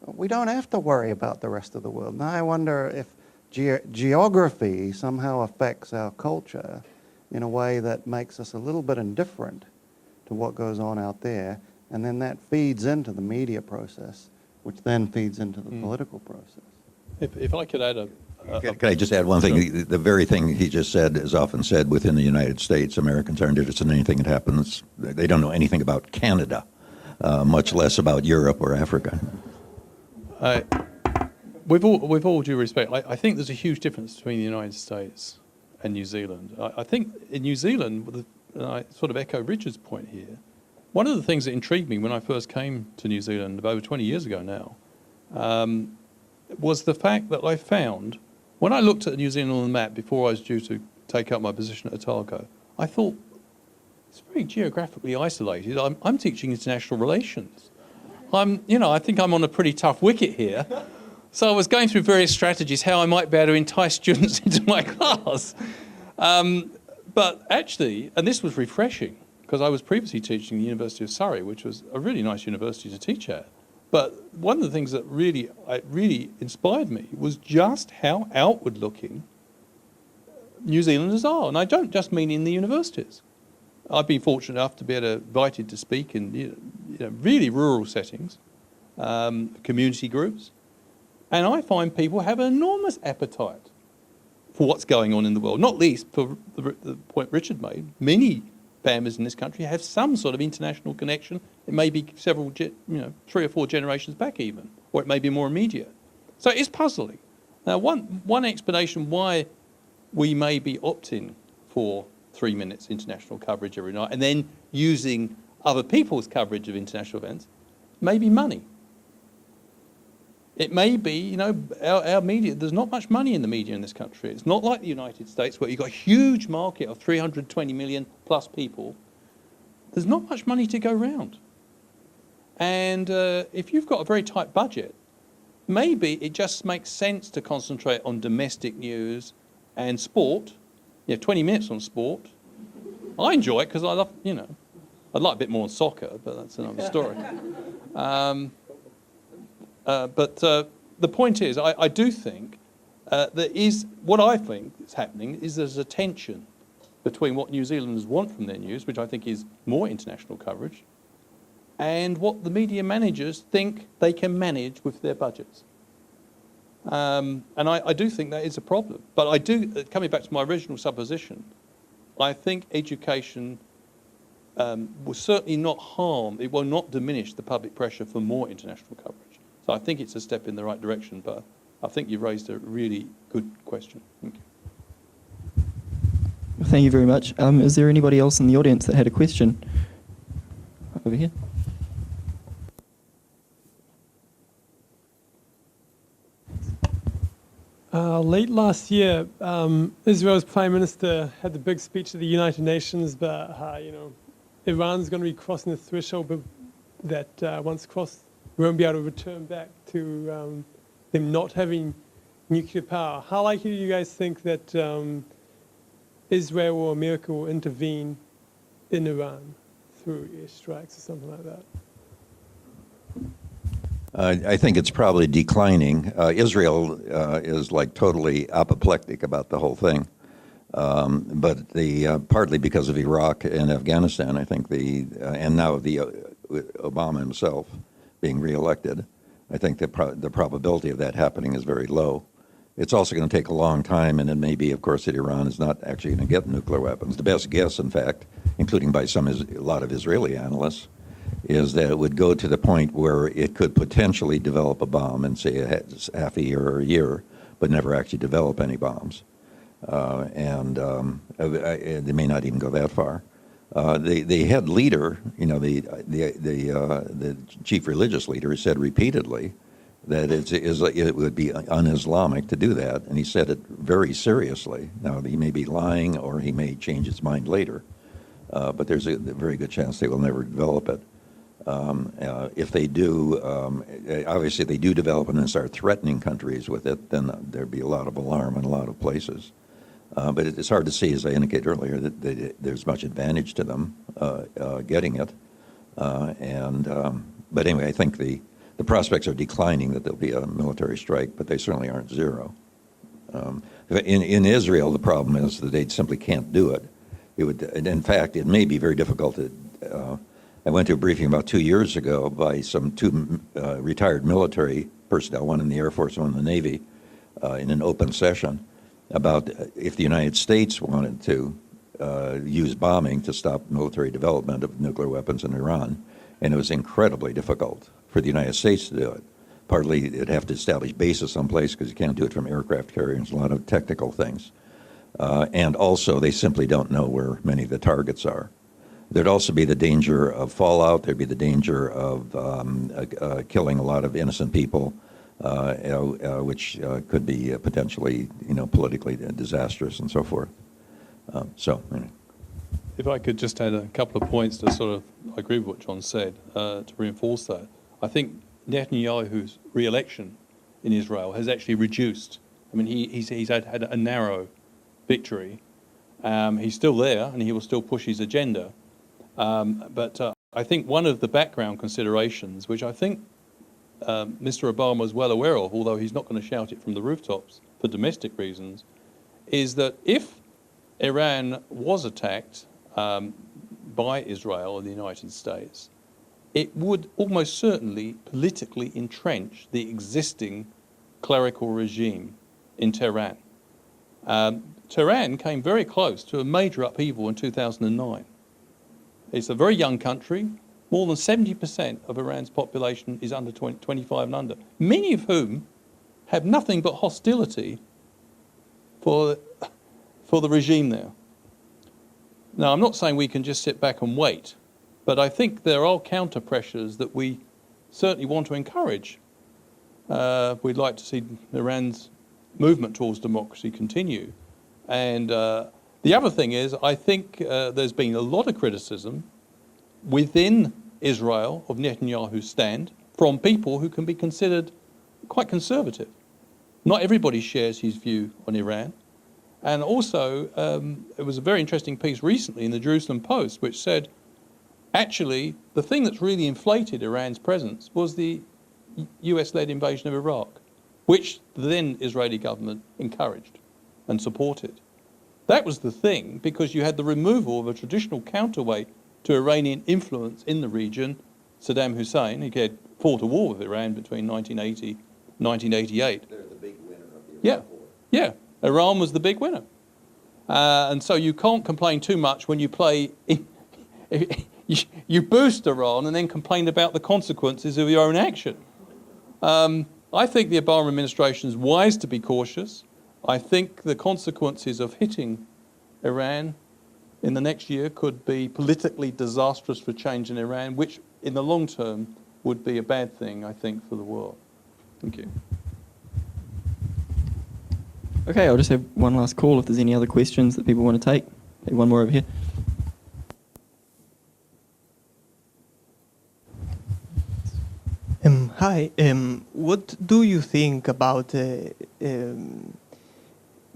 Speaker 5: We don't have to worry about the rest of the world. Now, I wonder if geography somehow affects our culture in a way that makes us a little bit indifferent to what goes on out there, and then that feeds into the media process, which then feeds into the political process.
Speaker 4: If I could add
Speaker 6: Can I just add one thing? The very thing he just said is often said within the United States. Americans aren't interested in anything that happens. They don't know anything about Canada, much less about Europe or Africa.
Speaker 4: With all due respect, I think there's a huge difference between the United States and New Zealand. I think in New Zealand, and I sort of echo Richard's point here, one of the things that intrigued me when I first came to New Zealand over 20 years ago now was the fact that I found, when I looked at the New Zealand map before I was due to take up my position at Otago, I thought, it's very geographically isolated. I'm teaching international relations. I think I'm on a pretty tough wicket here. So I was going through various strategies how I might be able to entice students into my class. But actually, and this was refreshing, because I was previously teaching the University of Surrey, which was a really nice university to teach at. But one of the things that really inspired me was just how outward-looking New Zealanders are. And I don't just mean in the universities. I've been fortunate enough to be invited to speak in really rural settings, community groups. And I find people have an enormous appetite for what's going on in the world, not least for the point Richard made. Many families in this country have some sort of international connection. It may be several, 3 or 4 generations back even, or it may be more immediate. So it's puzzling. Now, one explanation why we may be opting for 3 minutes international coverage every night and then using other people's coverage of international events may be money. It may be, our media, there's not much money in the media in this country. It's not like the United States where you've got a huge market of 320 million plus people. There's not much money to go around. And if you've got a very tight budget, maybe it just makes sense to concentrate on domestic news and sport. 20 minutes on sport. I enjoy it because I love, I'd like a bit more on soccer, but that's another story. But the point is, I do think what I think is happening is there's a tension between what New Zealanders want from their news, which I think is more international coverage, and what the media managers think they can manage with their budgets. And I do think that is a problem. But I do, coming back to my original supposition, I think education will certainly not harm, it will not diminish the public pressure for more international coverage. So I think it's a step in the right direction, but I think you've raised a really good question. Thank you.
Speaker 3: Thank you very much. Is there anybody else in the audience that had a question? Over here.
Speaker 8: Late last year, Israel's Prime Minister had the big speech at the United Nations about how, Iran's going to be crossing the threshold, but that once crossed, we won't be able to return back to them not having nuclear power. How likely do you guys think that Israel or America will intervene in Iran through airstrikes or something like that?
Speaker 6: I think it's probably declining. Israel is like totally apoplectic about the whole thing. But partly because of Iraq and Afghanistan, I think and now Obama himself being reelected, I think the probability of that happening is very low. It's also going to take a long time, and it may be, of course, that Iran is not actually going to get nuclear weapons. The best guess, in fact, including by a lot of Israeli analysts, is that it would go to the point where it could potentially develop a bomb in, say, half a year or a year, but never actually develop any bombs. They may not even go that far. The head leader, the chief religious leader, said repeatedly that it would be un-Islamic to do that, and he said it very seriously. Now, he may be lying or he may change his mind later, but there's a very good chance they will never develop it. If they do, obviously if they do develop it and start threatening countries with it, then there'd be a lot of alarm in a lot of places. But it's hard to see, as I indicated earlier, that there's much advantage to them getting it. But anyway, I think the prospects are declining that there'll be a military strike, but they certainly aren't zero. In Israel, the problem is that they simply can't do it. In fact, it may be very difficult to. I went to a briefing about 2 years ago by two retired military personnel, one in the Air Force, one in the Navy, in an open session about if the United States wanted to use bombing to stop military development of nuclear weapons in Iran. And it was incredibly difficult for the United States to do it. Partly, it'd have to establish bases someplace because you can't do it from aircraft carriers, a lot of technical things. And also, they simply don't know where many of the targets are. There'd also be the danger of fallout. There'd be the danger of killing a lot of innocent people, which could be potentially, politically disastrous and so forth. Anyway.
Speaker 4: If I could just add a couple of points to I agree with what John said, to reinforce that. I think Netanyahu's re-election in Israel has actually reduced. I mean, he's had a narrow victory. He's still there, and he will still push his agenda. But I think one of the background considerations, which I think Mr. Obama is well aware of, although he's not going to shout it from the rooftops for domestic reasons, is that if Iran was attacked by Israel and the United States, it would almost certainly politically entrench the existing clerical regime in Tehran. Tehran came very close to a major upheaval in 2009. It's a very young country. More than 70% of Iran's population is under 25 and under, many of whom have nothing but hostility for the regime there. Now, I'm not saying we can just sit back and wait, but I think there are counter pressures that we certainly want to encourage. We'd like to see Iran's movement towards democracy continue. And the other thing is, I think there's been a lot of criticism within Israel of Netanyahu's stand from people who can be considered quite conservative. Not everybody shares his view on Iran. And also, it was a very interesting piece recently in the Jerusalem Post, which said, actually, the thing that's really inflated Iran's presence was the US-led invasion of Iraq, which the then Israeli government encouraged and supported. That was the thing, because you had the removal of a traditional counterweight to Iranian influence in the region, Saddam Hussein, who had fought a war with Iran between 1980 and 1988. They're the big winner of the Iraq war. Yeah. Iran was the big winner. And so you can't complain too much when you play, you boost Iran and then complain about the consequences of your own action. I think the Obama administration is wise to be cautious. I think the consequences of hitting Iran in the next year could be politically disastrous for change in Iran, which in the long term would be a bad thing, I think, for the world. Thank you.
Speaker 3: Okay, I'll just have one last call if there's any other questions that people want to take. Maybe one more over here.
Speaker 9: Hi. What do you think about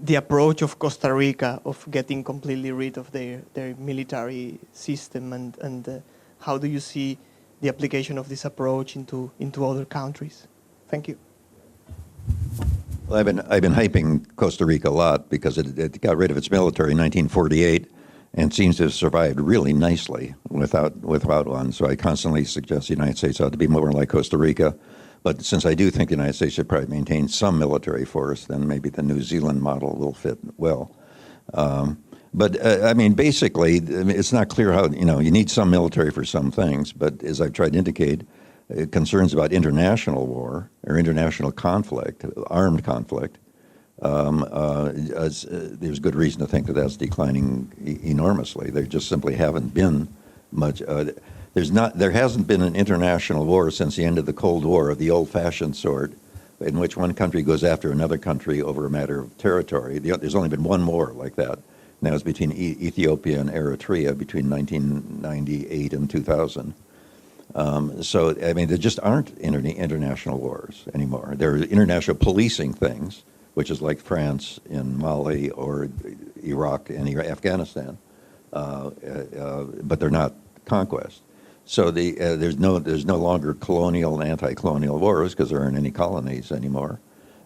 Speaker 9: the approach of Costa Rica of getting completely rid of their military system, and how do you see the application of this approach into other countries? Thank you.
Speaker 6: Well, I've been hyping Costa Rica a lot because it got rid of its military in 1948 and seems to have survived really nicely without one. So I constantly suggest the United States ought to be more like Costa Rica. But since I do think the United States should probably maintain some military force, then maybe the New Zealand model will fit well. I mean, basically, it's not clear how, you need some military for some things, but as I've tried to indicate, concerns about international war or international conflict, armed conflict, there's good reason to think that that's declining enormously. There just simply haven't been much. There hasn't been an international war since the end of the Cold War of the old-fashioned sort, in which one country goes after another country over a matter of territory. There's only been one war like that, and that was between Ethiopia and Eritrea between 1998 and 2000. So, I mean, there just aren't international wars anymore. There are international policing things, which is like France in Mali or Iraq and Afghanistan, but they're not conquest. So there's no longer colonial and anti-colonial wars because there aren't any colonies anymore,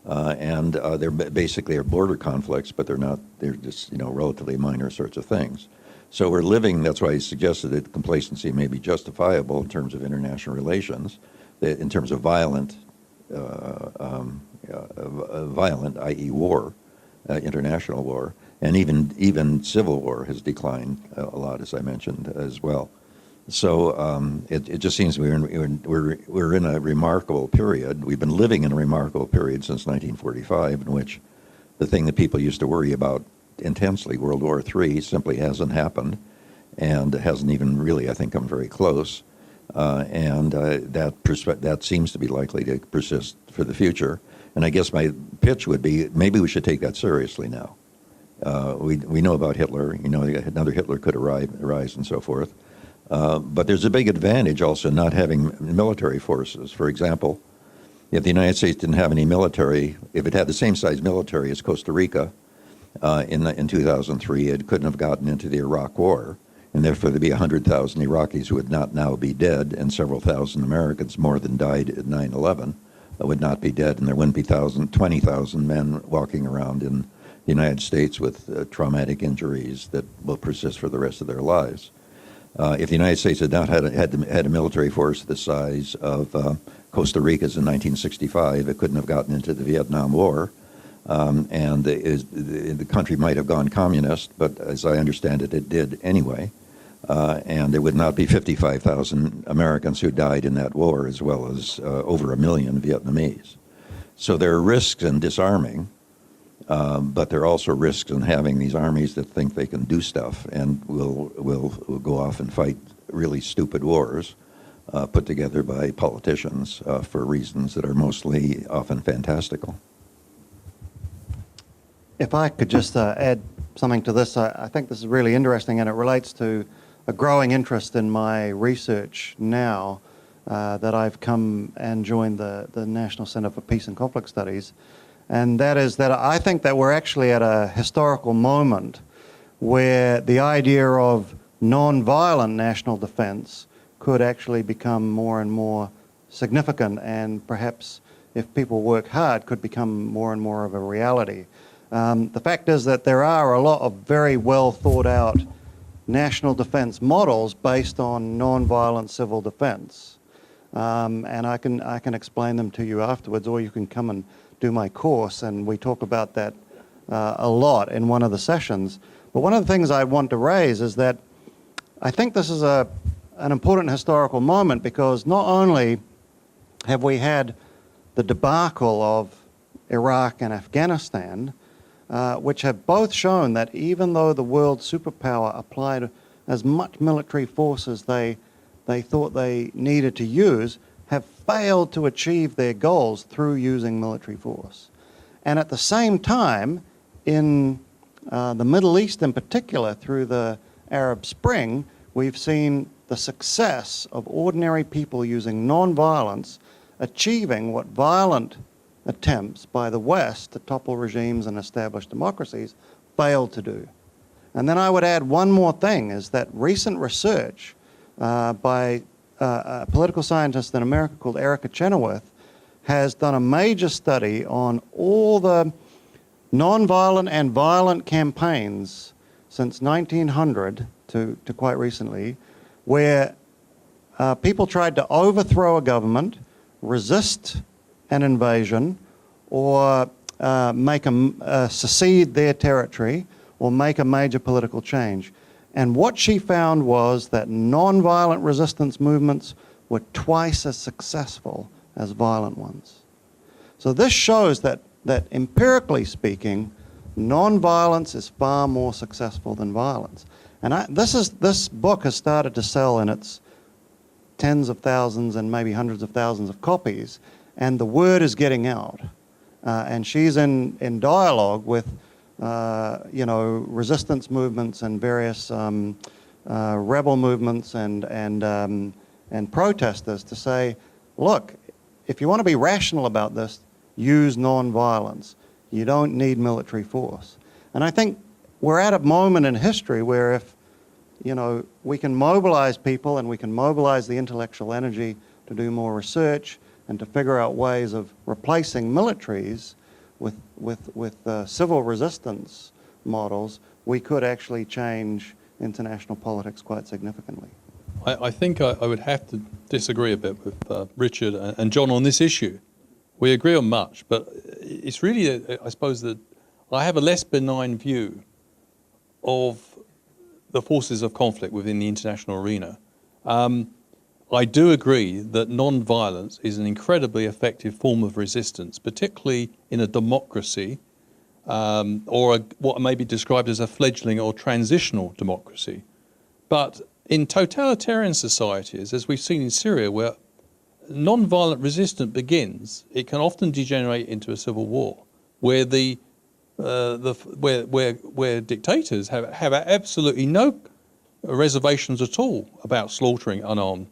Speaker 6: and they're basically are border conflicts, but they're just relatively minor sorts of things. So we're living. That's why he suggested that complacency may be justifiable in terms of international relations, in terms of violent, i.e., war, international war, and even civil war has declined a lot, as I mentioned as well. So it just seems we're in a remarkable period. We've been living in a remarkable period since 1945, in which the thing that people used to worry about intensely, World War III, simply hasn't happened, and hasn't even really, I think, come very close. That seems to be likely to persist for the future. And I guess my pitch would be maybe we should take that seriously now. We know about Hitler. Another Hitler could arise and so forth. But there's a big advantage also not having military forces. For example, if the United States didn't have any military, if it had the same size military as Costa Rica in 2003, it couldn't have gotten into the Iraq War. And therefore there'd be 100,000 Iraqis who would not now be dead, and several thousand Americans more than died at 9/11 would not be dead, and there wouldn't be 20,000 men walking around in the United States with traumatic injuries that will persist for the rest of their lives. If the United States had not had a military force the size of Costa Rica's in 1965, it couldn't have gotten into the Vietnam War, and the country might have gone communist, but as I understand it, it did anyway. And there would not be 55,000 Americans who died in that war, as well as over 1 million Vietnamese. So there are risks in disarming, but there are also risks in having these armies that think they can do stuff and will go off and fight really stupid wars put together by politicians for reasons that are mostly often fantastical.
Speaker 5: If I could just add something to this, I think this is really interesting, and it relates to a growing interest in my research now that I've come and joined the National Center for Peace and Conflict Studies, and that is that I think that we're actually at a historical moment where the idea of non-violent national defense could actually become more and more significant, and perhaps if people work hard could become more and more of a reality. The fact is that there are a lot of very well thought out national defense models based on non-violent civil defense. And I can explain them to you afterwards, or you can come and do my course, and we talk about that a lot in one of the sessions. But one of the things I want to raise is that I think this is an important historical moment, because not only have we had the debacle of Iraq and Afghanistan, which have both shown that even though the world superpower applied as much military force as they thought they needed to use, have failed to achieve their goals through using military force. And at the same time, in the Middle East in particular, through the Arab Spring, we've seen the success of ordinary people using non-violence achieving what violent attempts by the West to topple regimes and establish democracies failed to do. And then I would add one more thing, is that recent research by a political scientist in America called Erica Chenoweth has done a major study on all the non-violent and violent campaigns since 1900 to quite recently, where people tried to overthrow a government, resist an invasion or secede their territory or make a major political change. And what she found was that non-violent resistance movements were twice as successful as violent ones. So this shows that empirically speaking, non-violence is far more successful than violence. And this book has started to sell in its tens of thousands and maybe hundreds of thousands of copies, and the word is getting out. And she's in dialogue with resistance movements and various rebel movements and protesters to say, look, if you want to be rational about this, use non-violence. You don't need military force. And I think we're at a moment in history where if, we can mobilize people and we can mobilize the intellectual energy to do more research and to figure out ways of replacing militaries with civil resistance models, we could actually change international politics quite significantly.
Speaker 4: I think I would have to disagree a bit with Richard and John on this issue. We agree on much, but it's really, I suppose, that I have a less benign view of the forces of conflict within the international arena. I do agree that non-violence is an incredibly effective form of resistance, particularly in a democracy or what may be described as a fledgling or transitional democracy. But in totalitarian societies, as we've seen in Syria, where non-violent resistance begins, it can often degenerate into a civil war, where where dictators have absolutely no reservations at all about slaughtering unarmed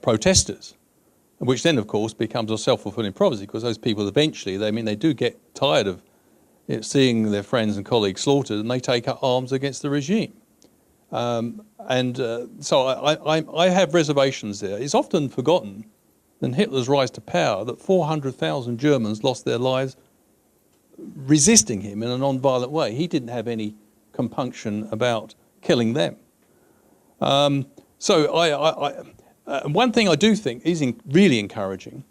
Speaker 4: protesters, which then, of course, becomes a self-fulfilling prophecy, because those people eventually, they do get tired of seeing their friends and colleagues slaughtered, and they take up arms against the regime. So I have reservations there. It's often forgotten in Hitler's rise to power that 400,000 Germans lost their lives resisting him in a non-violent way. He didn't have any compunction about killing them. One thing I do think is really encouraging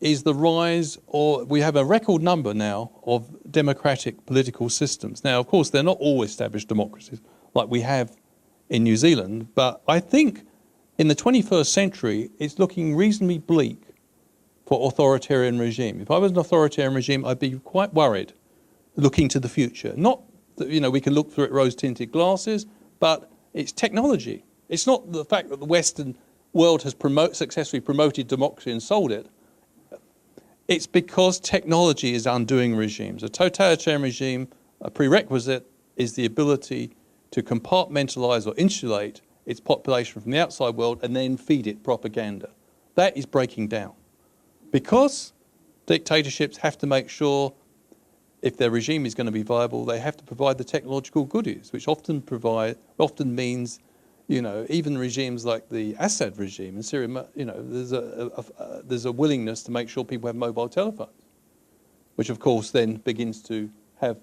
Speaker 4: is the rise, or we have a record number now of democratic political systems. Now, of course, they're not all established democracies like we have in New Zealand, but I think in the 21st century, it's looking reasonably bleak for authoritarian regime. If I was an authoritarian regime, I'd be quite worried looking to the future. Not that, we can look through it rose-tinted glasses, but it's technology. It's not the fact that the Western world has successfully promoted democracy and sold it. It's because technology is undoing regimes. A totalitarian regime, a prerequisite is the ability to compartmentalize or insulate its population from the outside world and then feed it propaganda. That is breaking down. Because dictatorships have to make sure, if their regime is going to be viable, they have to provide the technological goodies, which often means, even regimes like the Assad regime in Syria, there's a willingness to make sure people have mobile telephones, which of course then begins to have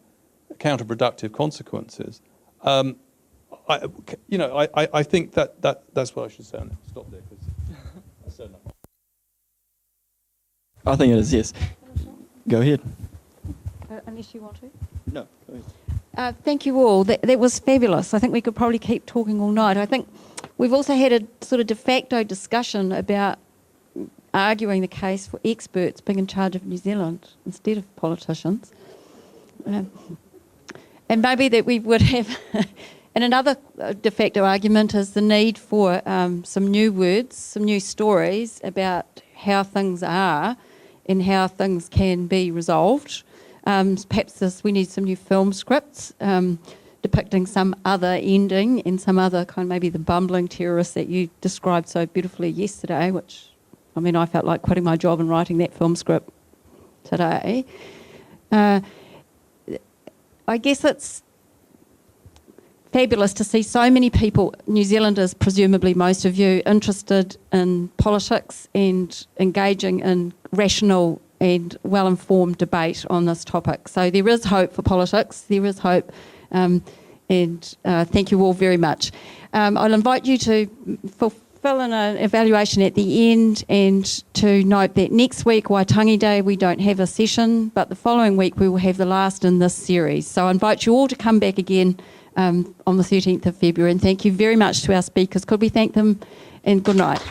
Speaker 4: counterproductive consequences. I think that's what I should say. I'll stop there because I said enough.
Speaker 3: I think it is, yes. Go ahead.
Speaker 2: Unless you want to.
Speaker 3: No, go ahead.
Speaker 2: Thank you all. That was fabulous. I think we could probably keep talking all night. I think we've also had a sort of de facto discussion about arguing the case for experts being in charge of New Zealand instead of politicians. And maybe that we would have... And another de facto argument is the need for some new words, some new stories about how things are and how things can be resolved. Perhaps we need some new film scripts depicting some other ending and some other kind of maybe the bumbling terrorist that you described so beautifully yesterday, which, I felt like quitting my job and writing that film script today. I guess it's fabulous to see so many people, New Zealanders, presumably most of you, interested in politics and engaging in rational and well-informed debate on this topic. So there is hope for politics, there is hope, and thank you all very much. I'll invite you to fill in an evaluation at the end, and to note that next week, Waitangi Day, we don't have a session, but the following week we will have the last in this series. So I invite you all to come back again on the 13th of February, and thank you very much to our speakers. Could we thank them, and good night.